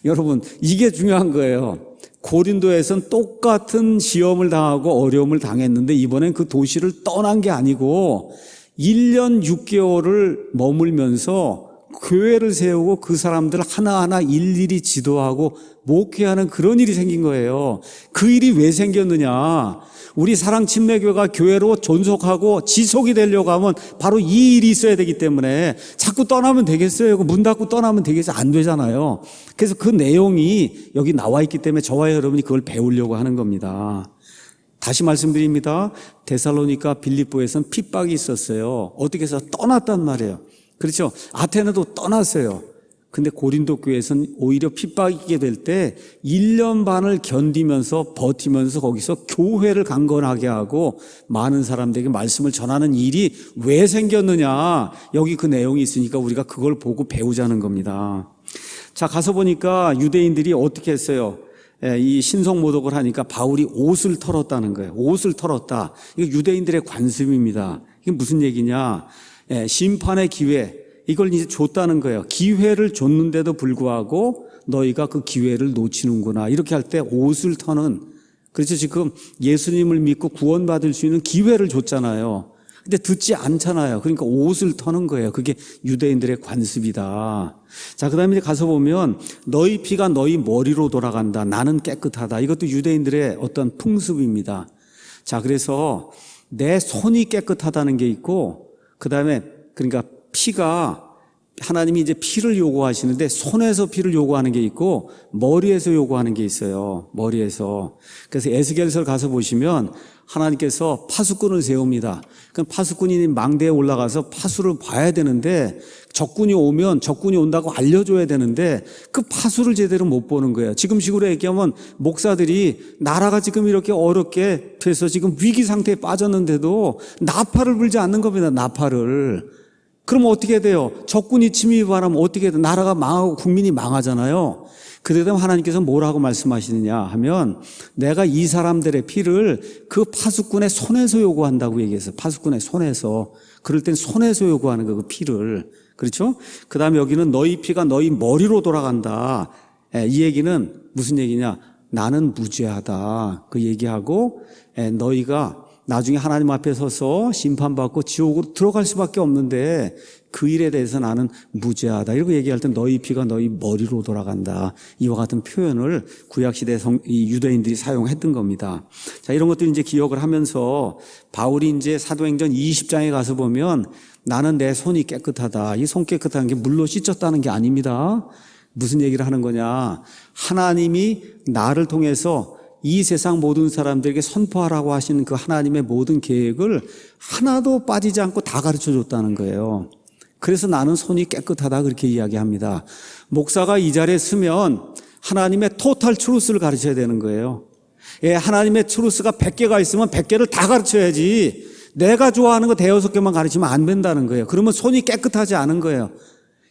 여러분, 이게 중요한 거예요. 고린도에서는 똑같은 시험을 당하고 어려움을 당했는데 이번엔 그 도시를 떠난 게 아니고 1년 6개월을 머물면서 교회를 세우고 그 사람들 하나하나 일일이 지도하고 목회하는 그런 일이 생긴 거예요. 그 일이 왜 생겼느냐? 우리 사랑침례교회가 교회로 존속하고 지속이 되려고 하면 바로 이 일이 있어야 되기 때문에 자꾸 떠나면 되겠어요? 문 닫고 떠나면 되겠어요? 안 되잖아요. 그래서 그 내용이 여기 나와 있기 때문에 저와 여러분이 그걸 배우려고 하는 겁니다. 다시 말씀드립니다. 데살로니가 빌립보에서는 핍박이 있었어요. 어떻게 해서 떠났단 말이에요. 그렇죠? 아테네도 떠났어요. 근데 고린도 교회에서는 오히려 핍박이게 될 때 1년 반을 견디면서 버티면서 거기서 교회를 강건하게 하고 많은 사람들에게 말씀을 전하는 일이 왜 생겼느냐. 여기 그 내용이 있으니까 우리가 그걸 보고 배우자는 겁니다. 자, 가서 보니까 유대인들이 어떻게 했어요? 이 신성모독을 하니까 바울이 옷을 털었다는 거예요. 옷을 털었다. 이거 유대인들의 관습입니다. 이게 무슨 얘기냐? 심판의 기회, 이걸 이제 줬다는 거예요. 기회를 줬는데도 불구하고 너희가 그 기회를 놓치는구나. 이렇게 할 때 옷을 터는, 그렇죠. 지금 예수님을 믿고 구원받을 수 있는 기회를 줬잖아요. 근데 듣지 않잖아요. 그러니까 옷을 터는 거예요. 그게 유대인들의 관습이다. 자, 그 다음에 가서 보면 너희 피가 너희 머리로 돌아간다. 나는 깨끗하다. 이것도 유대인들의 어떤 풍습입니다. 자, 그래서 내 손이 깨끗하다는 게 있고 그 다음에 그러니까 피가 하나님이 이제 피를 요구하시는데 손에서 피를 요구하는 게 있고 머리에서 요구하는 게 있어요. 머리에서. 그래서 에스겔서 가서 보시면 하나님께서 파수꾼을 세웁니다. 그럼 파수꾼이 망대에 올라가서 파수를 봐야 되는데 적군이 오면 적군이 온다고 알려줘야 되는데 그 파수를 제대로 못 보는 거예요. 지금식으로 얘기하면 목사들이 나라가 지금 이렇게 어렵게 돼서 지금 위기 상태에 빠졌는데도 나팔을 불지 않는 겁니다. 나팔을. 그럼 어떻게 돼요? 적군이 침입하면 어떻게 돼요? 나라가 망하고 국민이 망하잖아요. 그때 하나님께서 뭐라고 말씀하시느냐 하면 내가 이 사람들의 피를 그 파수꾼의 손에서 요구한다고 얘기했어요. 파수꾼의 손에서. 그럴 땐 손에서 요구하는 거예요. 그 피를. 그렇죠? 그 다음에 여기는 너희 피가 너희 머리로 돌아간다. 이 얘기는 무슨 얘기냐? 나는 무죄하다. 그 얘기하고 너희가 나중에 하나님 앞에 서서 심판받고 지옥으로 들어갈 수밖에 없는데 그 일에 대해서 나는 무죄하다. 이렇게 얘기할 때 너희 피가 너희 머리로 돌아간다. 이와 같은 표현을 구약시대 이 유대인들이 사용했던 겁니다. 자, 이런 것들 이제 기억을 하면서 바울이 이제 사도행전 20장에 가서 보면 나는 내 손이 깨끗하다. 이 손 깨끗한 게 물로 씻었다는 게 아닙니다. 무슨 얘기를 하는 거냐. 하나님이 나를 통해서 이 세상 모든 사람들에게 선포하라고 하시는 그 하나님의 모든 계획을 하나도 빠지지 않고 다 가르쳐 줬다는 거예요. 그래서 나는 손이 깨끗하다 그렇게 이야기합니다. 목사가 이 자리에 서면 하나님의 토탈 트루스를 가르쳐야 되는 거예요. 하나님의 트루스가 100개가 있으면 100개를 다 가르쳐야지 내가 좋아하는 거 5개만 가르치면 안 된다는 거예요. 그러면 손이 깨끗하지 않은 거예요.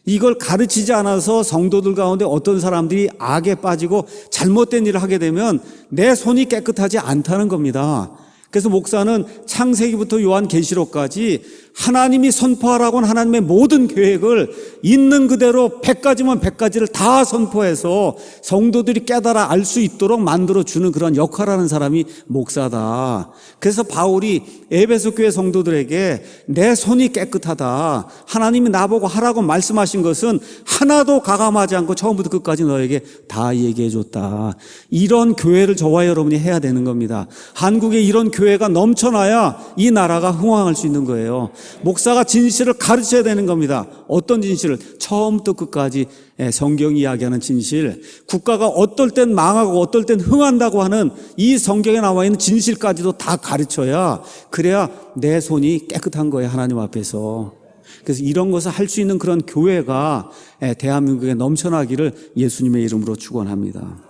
이걸 가르치지 않아서 성도들 가운데 어떤 사람들이 악에 빠지고 잘못된 일을 하게 되면 내 손이 깨끗하지 않다는 겁니다. 그래서 목사는 창세기부터 요한계시록까지 하나님이 선포하라고 하나님의 모든 계획을 있는 그대로 100가지면 100가지를 다 선포해서 성도들이 깨달아 알 수 있도록 만들어주는 그런 역할을 하는 사람이 목사다. 그래서 바울이 에베소 교회 성도들에게 내 손이 깨끗하다. 하나님이 나보고 하라고 말씀하신 것은 하나도 가감하지 않고 처음부터 끝까지 너에게 다 얘기해 줬다. 이런 교회를 저와 여러분이 해야 되는 겁니다. 한국에 이런 교회가 넘쳐나야 이 나라가 흥왕할 수 있는 거예요. 목사가 진실을 가르쳐야 되는 겁니다. 어떤 진실을? 처음부터 끝까지 성경이 이야기하는 진실, 국가가 어떨 땐 망하고 어떨 땐 흥한다고 하는 이 성경에 나와 있는 진실까지도 다 가르쳐야 그래야 내 손이 깨끗한 거예요. 하나님 앞에서. 그래서 이런 것을 할 수 있는 그런 교회가 대한민국에 넘쳐나기를 예수님의 이름으로 축원합니다.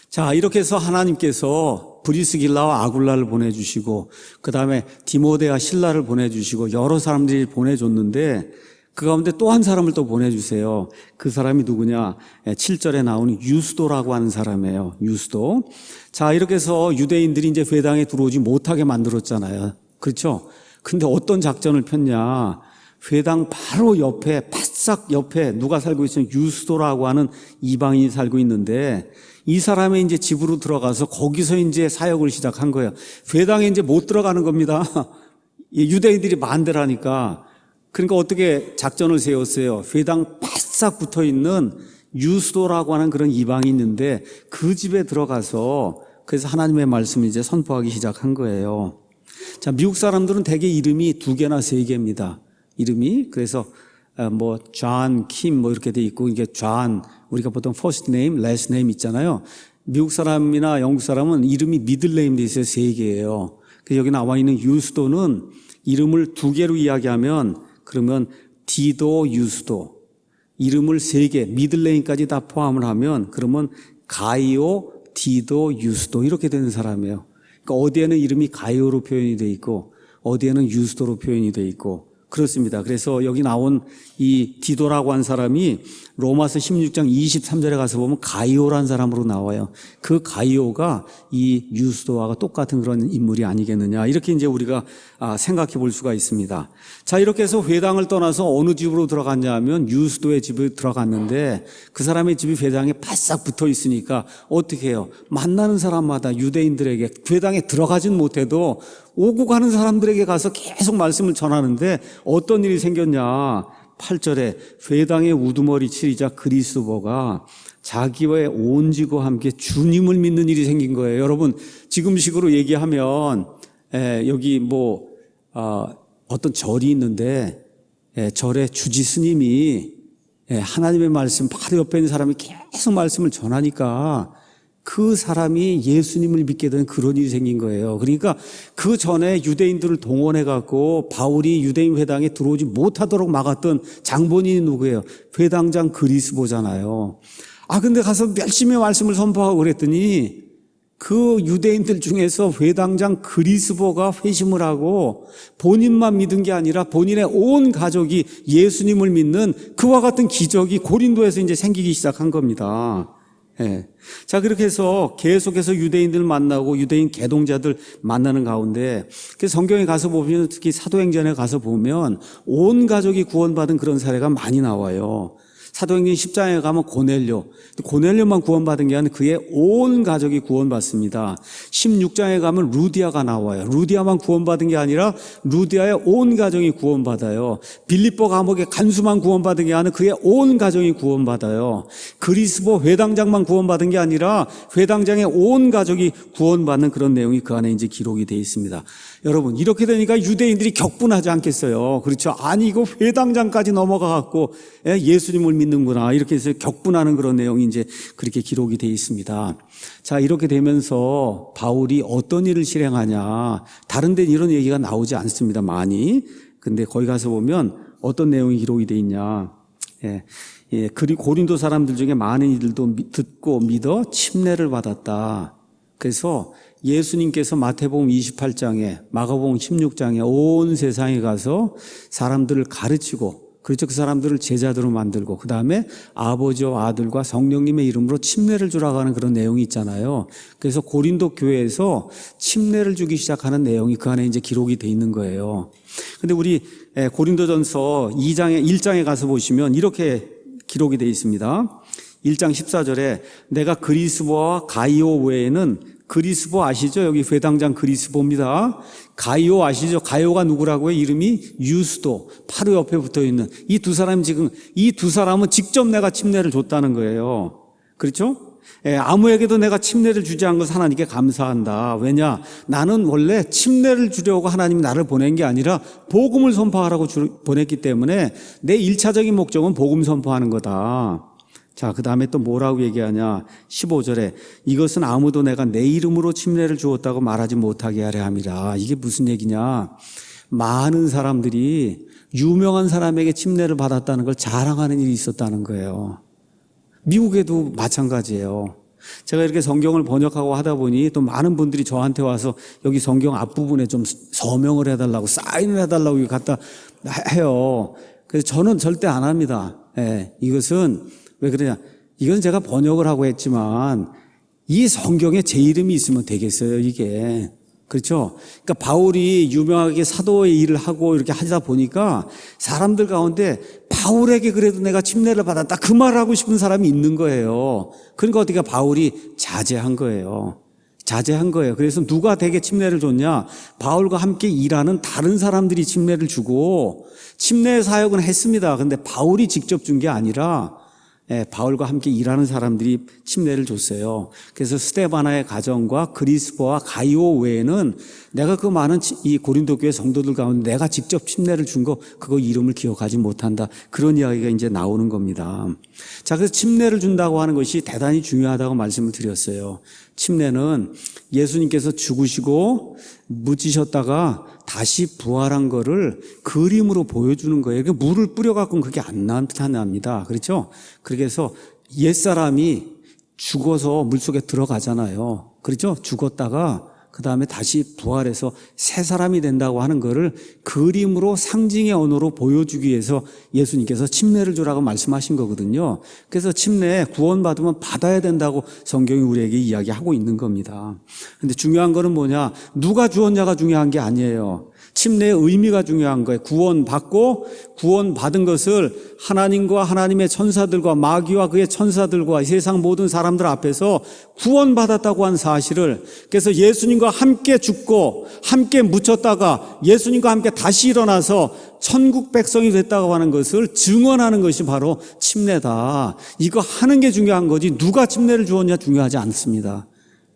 자, 이렇게 해서 하나님께서 브리스길라와 아굴라를 보내주시고 그 다음에 디모데와 실라를 보내주시고 여러 사람들이 보내줬는데 그 가운데 또 한 사람을 또 보내주세요. 그 사람이 누구냐? 7절에 나오는 유스도라고 하는 사람이에요. 유스도. 자, 이렇게 해서 유대인들이 이제 회당에 들어오지 못하게 만들었잖아요. 그렇죠? 근데 어떤 작전을 폈냐? 회당 바로 옆에, 바싹 옆에 누가 살고 있으면 유스도라고 하는 이방인이 살고 있는데 이 사람의 이제 집으로 들어가서 거기서 이제 사역을 시작한 거예요. 회당에 이제 못 들어가는 겁니다. 유대인들이 반대라니까. 그러니까 어떻게 작전을 세웠어요? 회당 바싹 붙어 있는 유스도라고 하는 그런 이방인이 있는데 그 집에 들어가서 그래서 하나님의 말씀을 이제 선포하기 시작한 거예요. 자, 미국 사람들은 대개 이름이 2개나 3개입니다. 이름이. 그래서 뭐 존, 킴 뭐 이렇게 돼 있고 이게 존 우리가 보통 first name, last name 있잖아요. 미국 사람이나 영국 사람은 이름이 middle name 돼 있어요. 3개예요. 그래서 여기 나와 있는 유스도는 이름을 2개로 이야기하면 그러면 디도 유스도 이름을 3개 미들 네임까지 다 포함을 하면 그러면 가이오 디도 유스도 이렇게 되는 사람이에요. 그러니까 어디에는 이름이 가이오로 표현이 돼 있고 어디에는 유스도로 표현이 돼 있고 그렇습니다. 그래서 여기 나온 이 디도라고 한 사람이 로마서 16장 23절에 가서 보면 가이오라는 사람으로 나와요. 그 가이오가 이 유스도와 똑같은 그런 인물이 아니겠느냐. 이렇게 이제 우리가 생각해 볼 수가 있습니다. 자, 이렇게 해서 회당을 떠나서 어느 집으로 들어갔냐 하면 유스도의 집에 들어갔는데 그 사람의 집이 회당에 바싹 붙어 있으니까 어떻게 해요? 만나는 사람마다 유대인들에게 회당에 들어가진 못해도 오고 가는 사람들에게 가서 계속 말씀을 전하는데 어떤 일이 생겼냐. 8절에 회당의 우두머리 치리자 그리스도가 자기와의 온지고 함께 주님을 믿는 일이 생긴 거예요. 여러분 지금식으로 얘기하면 여기 뭐 어떤 절이 있는데 절에 주지 스님이 하나님의 말씀 바로 옆에 있는 사람이 계속 말씀을 전하니까 그 사람이 예수님을 믿게 된 그런 일이 생긴 거예요. 그러니까 그 전에 유대인들을 동원해 갖고 바울이 유대인 회당에 들어오지 못하도록 막았던 장본인이 누구예요? 회당장 그리스보잖아요. 근데 가서 열심히 말씀을 선포하고 그랬더니 그 유대인들 중에서 회당장 그리스보가 회심을 하고 본인만 믿은 게 아니라 본인의 온 가족이 예수님을 믿는 그와 같은 기적이 고린도에서 이제 생기기 시작한 겁니다. 자, 그렇게 해서 계속해서 유대인들 만나고 유대인 개동자들 만나는 가운데 성경에 가서 보면 특히 사도행전에 가서 보면 온 가족이 구원받은 그런 사례가 많이 나와요. 사도행전 10장에 가면 고넬료만 구원받은 게 아니라 그의 온 가족이 구원받습니다. 16장에 가면 루디아가 나와요. 루디아만 구원받은 게 아니라 루디아의 온 가정이 구원받아요. 빌립보 감옥의 간수만 구원받은 게 아니라 그의 온 가정이 구원받아요. 그리스보 회당장만 구원받은 게 아니라 회당장의 온 가족이 구원받는 그런 내용이 그 안에 이제 기록이 되어 있습니다. 여러분 이렇게 되니까 유대인들이 격분하지 않겠어요. 그렇죠? 아니 이거 회당장까지 넘어가 갖고 예수님을 믿는구나 이렇게 해서 격분하는 그런 내용이 이제 그렇게 기록이 되어 있습니다. 자, 이렇게 되면서 바울이 어떤 일을 실행하냐 다른 데는 이런 얘기가 나오지 않습니다. 많이. 근데 거기 가서 보면 어떤 내용이 기록이 되어 있냐. 그리고 고린도 사람들 중에 많은 이들도 듣고 믿어 침례를 받았다. 그래서 예수님께서 마태복음 28장에 마가복음 16장에 온 세상에 가서 사람들을 가르치고 그렇죠. 그 사람들을 제자들로 만들고 그 다음에 아버지와 아들과 성령님의 이름으로 침례를 주라고 하는 그런 내용이 있잖아요. 그래서 고린도 교회에서 침례를 주기 시작하는 내용이 그 안에 이제 기록이 돼 있는 거예요. 근데 우리 고린도전서 1장에 가서 보시면 이렇게 기록이 돼 있습니다. 1장 14절에 내가 그리스보와 가이오 외에는 그리스보 아시죠? 여기 회당장 그리스보입니다. 가이오 아시죠? 가이오가 누구라고요? 이름이 유스도. 바로 옆에 붙어 있는 이 두 사람은 직접 내가 침례를 줬다는 거예요. 그렇죠? 아무에게도 내가 침례를 주지 않은 것 하나님께 감사한다. 왜냐? 나는 원래 침례를 주려고 하나님이 나를 보낸 게 아니라 복음을 선포하라고 보냈기 때문에 내 1차적인 목적은 복음 선포하는 거다. 자, 그 다음에 또 뭐라고 얘기하냐. 15절에 이것은 아무도 내가 내 이름으로 침례를 주었다고 말하지 못하게 하려 함이라. 이게 무슨 얘기냐. 많은 사람들이 유명한 사람에게 침례를 받았다는 걸 자랑하는 일이 있었다는 거예요. 미국에도 마찬가지예요. 제가 이렇게 성경을 번역하고 하다 보니 또 많은 분들이 저한테 와서 여기 성경 앞부분에 좀 서명을 해달라고, 사인을 해달라고 갖다 해요. 그래서 저는 절대 안 합니다. 예, 이것은 왜 그러냐, 이건 제가 번역을 하고 했지만 이 성경에 제 이름이 있으면 되겠어요, 이게. 그렇죠? 그러니까 바울이 유명하게 사도의 일을 하고 이렇게 하다 보니까 사람들 가운데 바울에게 그래도 내가 침례를 받았다, 그 말을 하고 싶은 사람이 있는 거예요. 그러니까 어떻게 바울이 자제한 거예요. 자제한 거예요. 그래서 누가 되게 침례를 줬냐? 바울과 함께 일하는 다른 사람들이 침례를 주고, 침례 사역은 했습니다. 근데 바울이 직접 준 게 아니라 바울과 함께 일하는 사람들이 침례를 줬어요. 그래서 스데바나의 가정과 그리스보와 가이오 외에는 내가 그 많은 이 고린도 교회 성도들 가운데 내가 직접 침례를 준 거, 그거 이름을 기억하지 못한다, 그런 이야기가 이제 나오는 겁니다. 자, 그래서 침례를 준다고 하는 것이 대단히 중요하다고 말씀을 드렸어요. 침례는 예수님께서 죽으시고 묻히셨다가 다시 부활한 거를 그림으로 보여주는 거예요. 그러니까 물을 뿌려갖고는 그게 안 나타납니다. 그렇죠? 그래서 옛사람이 죽어서 물속에 들어가잖아요. 그렇죠? 죽었다가 그 다음에 다시 부활해서 새 사람이 된다고 하는 거를 그림으로, 상징의 언어로 보여주기 위해서 예수님께서 침례를 주라고 말씀하신 거거든요. 그래서 침례 구원받으면 받아야 된다고 성경이 우리에게 이야기하고 있는 겁니다. 근데 중요한 거는 뭐냐? 누가 주었냐가 중요한 게 아니에요. 침례의 의미가 중요한 거예요. 구원받고 구원받은 것을 하나님과 하나님의 천사들과 마귀와 그의 천사들과 세상 모든 사람들 앞에서 구원받았다고 한 사실을, 그래서 예수님과 함께 죽고 함께 묻혔다가 예수님과 함께 다시 일어나서 천국 백성이 됐다고 하는 것을 증언하는 것이 바로 침례다. 이거 하는 게 중요한 거지 누가 침례를 주었냐 중요하지 않습니다.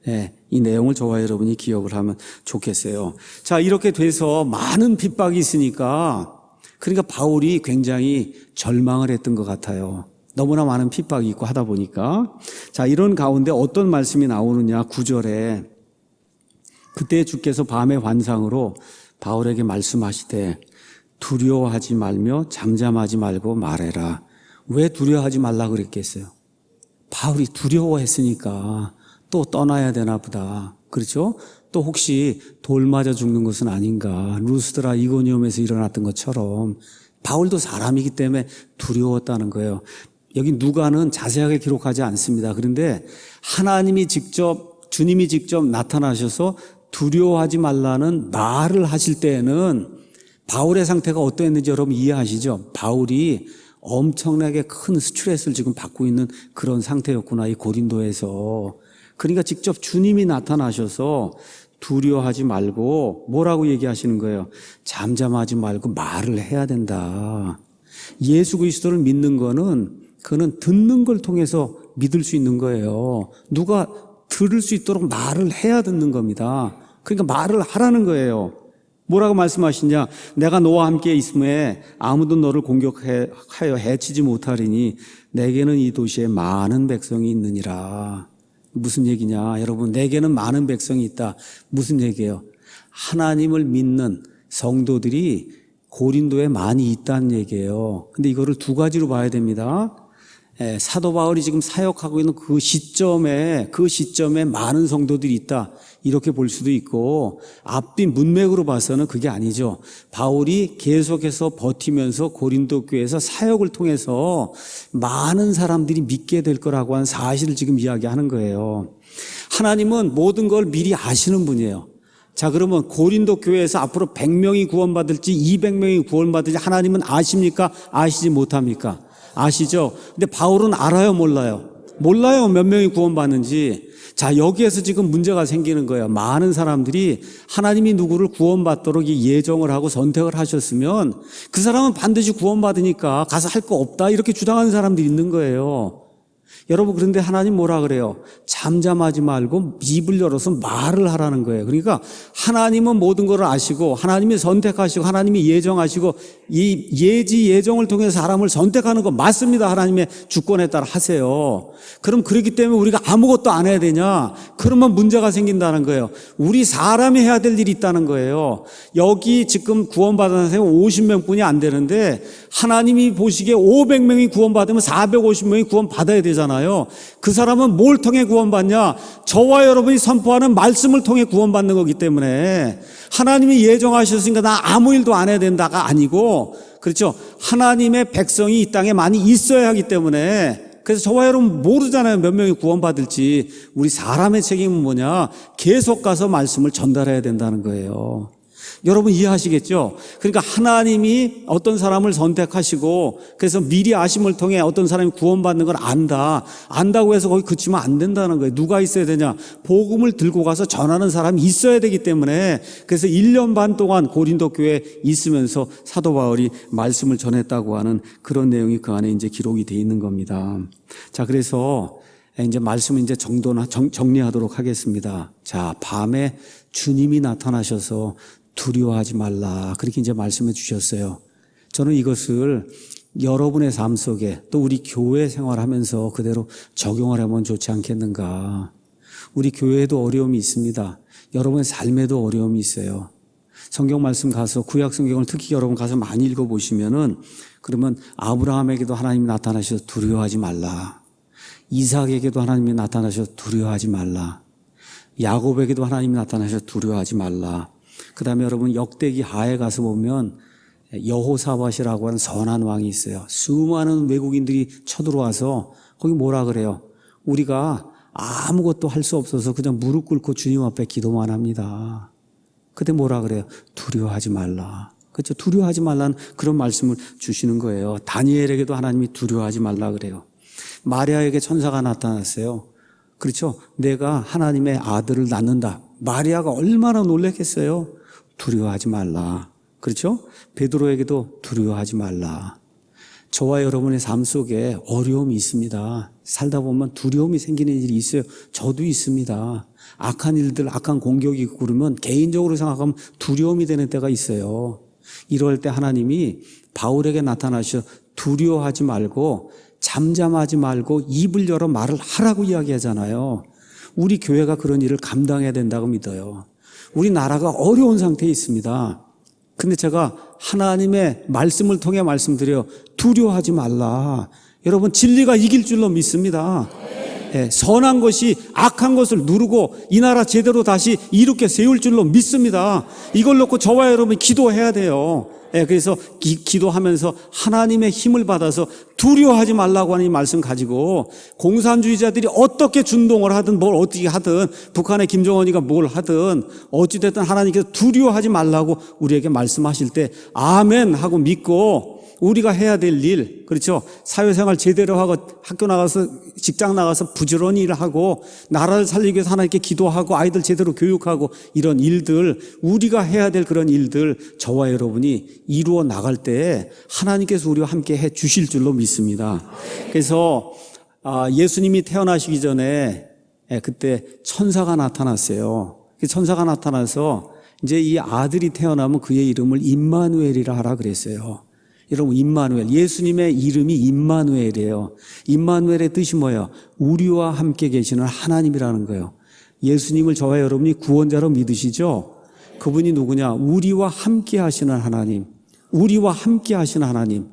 네, 이 내용을 저와 여러분이 기억을 하면 좋겠어요. 자, 이렇게 돼서 많은 핍박이 있으니까, 그러니까 바울이 굉장히 절망을 했던 것 같아요. 너무나 많은 핍박이 있고 하다 보니까. 자, 이런 가운데 어떤 말씀이 나오느냐, 9절에 그때 주께서 밤의 환상으로 바울에게 말씀하시되 두려워하지 말며 잠잠하지 말고 말해라. 왜 두려워하지 말라 그랬겠어요? 바울이 두려워했으니까 또 떠나야 되나 보다. 그렇죠? 또 혹시 돌 맞아 죽는 것은 아닌가. 루스드라 이고니움에서 일어났던 것처럼 바울도 사람이기 때문에 두려웠다는 거예요. 여기 누가는 자세하게 기록하지 않습니다. 그런데 하나님이 직접, 주님이 직접 나타나셔서 두려워하지 말라는 말을 하실 때에는 바울의 상태가 어떠했는지 여러분 이해하시죠? 바울이 엄청나게 큰 스트레스를 지금 받고 있는 그런 상태였구나, 이 고린도에서. 그러니까 직접 주님이 나타나셔서 두려워하지 말고 뭐라고 얘기하시는 거예요? 잠잠하지 말고 말을 해야 된다. 예수 그리스도를 믿는 거는 그는 듣는 걸 통해서 믿을 수 있는 거예요. 누가 들을 수 있도록 말을 해야 듣는 겁니다. 그러니까 말을 하라는 거예요. 뭐라고 말씀하시냐? 내가 너와 함께 있음에 아무도 너를 공격하여 해치지 못하리니 내게는 이 도시에 많은 백성이 있느니라. 무슨 얘기냐? 여러분, 내게는 많은 백성이 있다. 무슨 얘기예요? 하나님을 믿는 성도들이 고린도에 많이 있다는 얘기예요. 근데 이거를 두 가지로 봐야 됩니다. 사도 바울이 지금 사역하고 있는 그 시점에 많은 성도들이 있다, 이렇게 볼 수도 있고, 앞뒤 문맥으로 봐서는 그게 아니죠. 바울이 계속해서 버티면서 고린도 교회에서 사역을 통해서 많은 사람들이 믿게 될 거라고 하는 사실을 지금 이야기하는 거예요. 하나님은 모든 걸 미리 아시는 분이에요. 자, 그러면 고린도 교회에서 앞으로 100명이 구원받을지 200명이 구원받을지 하나님은 아십니까? 아시지 못합니까? 아시죠? 근데 바울은 알아요, 몰라요? 몰라요, 몇 명이 구원받는지. 자, 여기에서 지금 문제가 생기는 거예요. 많은 사람들이 하나님이 누구를 구원받도록 예정을 하고 선택을 하셨으면 그 사람은 반드시 구원받으니까 가서 할 거 없다, 이렇게 주장하는 사람들이 있는 거예요. 여러분, 그런데 하나님 뭐라 그래요? 잠잠하지 말고 입을 열어서 말을 하라는 거예요. 그러니까 하나님은 모든 걸 아시고 하나님이 선택하시고 하나님이 예정하시고 이 예지 예정을 통해서 사람을 선택하는 거 맞습니다. 하나님의 주권에 따라 하세요. 그럼 그렇기 때문에 우리가 아무것도 안 해야 되냐? 그러면 문제가 생긴다는 거예요. 우리 사람이 해야 될 일이 있다는 거예요. 여기 지금 구원받은 사람이 50명뿐이 안 되는데 하나님이 보시기에 500명이 구원받으면 450명이 구원받아야 되잖아요. 그 사람은 뭘 통해 구원받냐? 저와 여러분이 선포하는 말씀을 통해 구원받는 거기 때문에 하나님이 예정하셨으니까 나 아무 일도 안 해야 된다가 아니고, 그렇죠? 하나님의 백성이 이 땅에 많이 있어야 하기 때문에, 그래서 저와 여러분 모르잖아요. 몇 명이 구원받을지. 우리 사람의 책임은 뭐냐? 계속 가서 말씀을 전달해야 된다는 거예요. 여러분 이해하시겠죠? 그러니까 하나님이 어떤 사람을 선택하시고 그래서 미리 아심을 통해 어떤 사람이 구원받는 걸 안다고 해서 거기 그치면 안 된다는 거예요. 누가 있어야 되냐? 복음을 들고 가서 전하는 사람이 있어야 되기 때문에, 그래서 1년 반 동안 고린도 교회에 있으면서 사도 바울이 말씀을 전했다고 하는 그런 내용이 그 안에 이제 기록이 되어 있는 겁니다. 자, 그래서 이제 말씀을 이제 정리하도록 하겠습니다. 자, 밤에 주님이 나타나셔서 두려워하지 말라, 그렇게 이제 말씀해 주셨어요. 저는 이것을 여러분의 삶 속에 또 우리 교회 생활하면서 그대로 적용을 하면 좋지 않겠는가. 우리 교회에도 어려움이 있습니다. 여러분의 삶에도 어려움이 있어요. 성경 말씀 가서 구약 성경을 특히 여러분 가서 많이 읽어보시면은, 그러면 아브라함에게도 하나님이 나타나셔서 두려워하지 말라, 이삭에게도 하나님이 나타나셔서 두려워하지 말라, 야곱에게도 하나님이 나타나셔서 두려워하지 말라. 그 다음에 여러분 역대기 하에 가서 보면 여호사밧이라고 하는 선한 왕이 있어요. 수많은 외국인들이 쳐들어와서 거기 뭐라 그래요? 우리가 아무것도 할 수 없어서 그냥 무릎 꿇고 주님 앞에 기도만 합니다. 그때 뭐라 그래요? 두려워하지 말라. 그렇죠? 두려워하지 말라는 그런 말씀을 주시는 거예요. 다니엘에게도 하나님이 두려워하지 말라 그래요. 마리아에게 천사가 나타났어요. 그렇죠? 내가 하나님의 아들을 낳는다. 마리아가 얼마나 놀랐겠어요? 두려워하지 말라. 그렇죠? 베드로에게도 두려워하지 말라. 저와 여러분의 삶 속에 어려움이 있습니다. 살다 보면 두려움이 생기는 일이 있어요. 저도 있습니다. 악한 일들, 악한 공격이 있고 그러면 개인적으로 생각하면 두려움이 되는 때가 있어요. 이럴 때 하나님이 바울에게 나타나셔 두려워하지 말고 잠잠하지 말고 입을 열어 말을 하라고 이야기하잖아요. 우리 교회가 그런 일을 감당해야 된다고 믿어요. 우리 나라가 어려운 상태에 있습니다. 근데 제가 하나님의 말씀을 통해 말씀드려요. 두려워하지 말라. 여러분 진리가 이길 줄로 믿습니다. 네, 선한 것이 악한 것을 누르고 이 나라 제대로 다시 이롭게 세울 줄로 믿습니다. 이걸 놓고 저와 여러분이 기도해야 돼요. 네, 그래서 기도하면서 하나님의 힘을 받아서 두려워하지 말라고 하는 이 말씀 가지고 공산주의자들이 어떻게 준동을 하든 뭘 어떻게 하든 북한의 김정은이가 뭘 하든 어찌됐든 하나님께서 두려워하지 말라고 우리에게 말씀하실 때 아멘 하고 믿고 우리가 해야 될 일, 그렇죠? 사회생활 제대로 하고 학교 나가서 직장 나가서 부지런히 일하고 나라를 살리기 위해서 하나님께 기도하고 아이들 제대로 교육하고 이런 일들, 우리가 해야 될 그런 일들 저와 여러분이 이루어 나갈 때 하나님께서 우리와 함께 해 주실 줄로 믿습니다. 그래서 예수님이 태어나시기 전에 그때 천사가 나타났어요. 천사가 나타나서 이제 이 아들이 태어나면 그의 이름을 임마누엘이라 하라 그랬어요. 여러분 임마누엘, 예수님의 이름이 임마누엘이에요. 임마누엘의 뜻이 뭐예요? 우리와 함께 계시는 하나님이라는 거예요. 예수님을 저와 여러분이 구원자로 믿으시죠? 그분이 누구냐? 우리와 함께 하시는 하나님, 우리와 함께 하시는 하나님.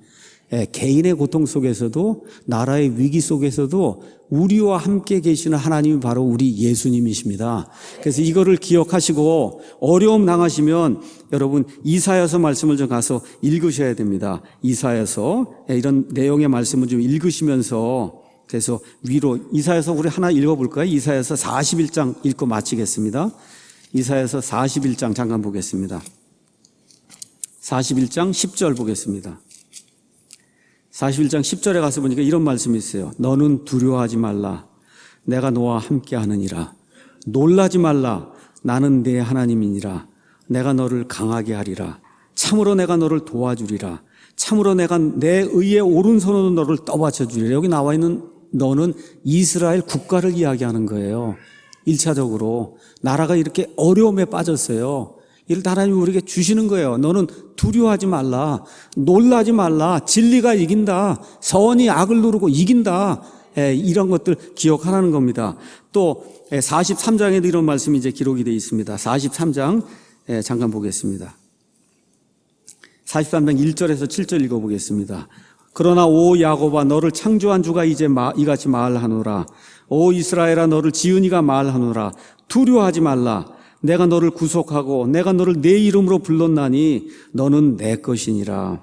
개인의 고통 속에서도 나라의 위기 속에서도 우리와 함께 계시는 하나님이 바로 우리 예수님이십니다. 그래서 이거를 기억하시고 어려움 당하시면 여러분 이사야서 말씀을 좀 가서 읽으셔야 됩니다. 이사야서 이런 내용의 말씀을 좀 읽으시면서 그래서 위로 이사야서 우리 하나 읽어볼까요? 이사야서 41장 읽고 마치겠습니다. 이사야서 41장 잠깐 보겠습니다. 41장 10절 보겠습니다. 41장 10절에 가서 보니까 이런 말씀이 있어요. 너는 두려워하지 말라. 내가 너와 함께 하느니라. 놀라지 말라. 나는 내 하나님이니라. 내가 너를 강하게 하리라. 참으로 내가 너를 도와주리라. 참으로 내가 내 의의 오른손으로 너를 떠받쳐 주리라. 여기 나와 있는 너는 이스라엘 국가를 이야기하는 거예요. 1차적으로 나라가 이렇게 어려움에 빠졌어요. 이를 하나님이 우리에게 주시는 거예요. 너는 두려워하지 말라. 놀라지 말라. 진리가 이긴다. 선이 악을 누르고 이긴다. 이런 것들 기억하라는 겁니다. 또 43장에도 이런 말씀이 이제 기록이 되어 있습니다. 43장 잠깐 보겠습니다. 43장 1절에서 7절 읽어보겠습니다. 그러나 오 야곱아 너를 창조한 주가 이제 이같이 말하노라. 오 이스라엘아 너를 지은 이가 말하노라. 두려워하지 말라. 내가 너를 구속하고 내가 너를 내 이름으로 불렀나니 너는 내 것이니라.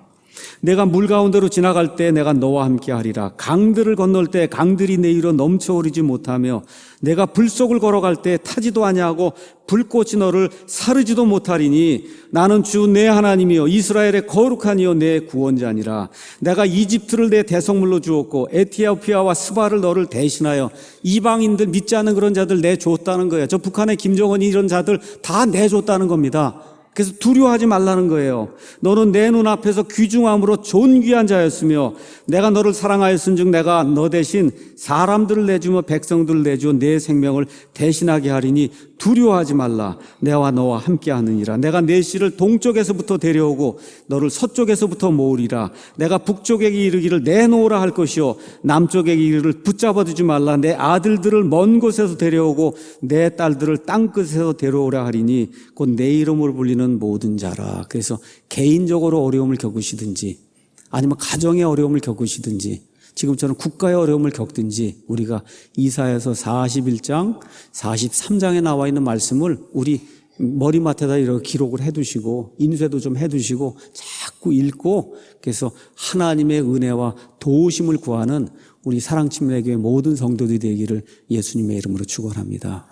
내가 물 가운데로 지나갈 때 내가 너와 함께 하리라. 강들을 건널 때 강들이 내 위로 넘쳐오르지 못하며 내가 불 속을 걸어갈 때 타지도 아니하고 불꽃이 너를 사르지도 못하리니 나는 주 내 하나님이요 이스라엘의 거룩한 이요 내 구원자니라. 내가 이집트를 내 대성물로 주었고 에티오피아와 스바를 너를 대신하여 이방인들 믿지 않는 그런 자들 내줬다는 거예요. 저 북한의 김정은이 이런 자들 다 내줬다는 겁니다. 그래서 두려워하지 말라는 거예요. 너는 내 눈앞에서 귀중함으로 존귀한 자였으며 내가 너를 사랑하였은즉 내가 너 대신 사람들을 내주며 백성들을 내주어 내 생명을 대신하게 하리니 두려워하지 말라. 내와 너와 함께하느니라. 내가 내 씨를 동쪽에서부터 데려오고 너를 서쪽에서부터 모으리라. 내가 북쪽에게 이르기를 내놓으라 할 것이요 남쪽에게 이르기를 붙잡아두지 말라. 내 아들들을 먼 곳에서 데려오고 내 딸들을 땅끝에서 데려오라 하리니 곧 내 이름으로 불리는 모든 자라. 그래서 개인적으로 어려움을 겪으시든지 아니면 가정의 어려움을 겪으시든지 지금처럼 국가의 어려움을 겪든지 우리가 이사야서 41장 43장에 나와 있는 말씀을 우리 머리맡에다 이렇게 기록을 해두시고 인쇄도 좀 해두시고 자꾸 읽고 그래서 하나님의 은혜와 도우심을 구하는 우리 사랑침례교회 모든 성도들이 되기를 예수님의 이름으로 축원합니다.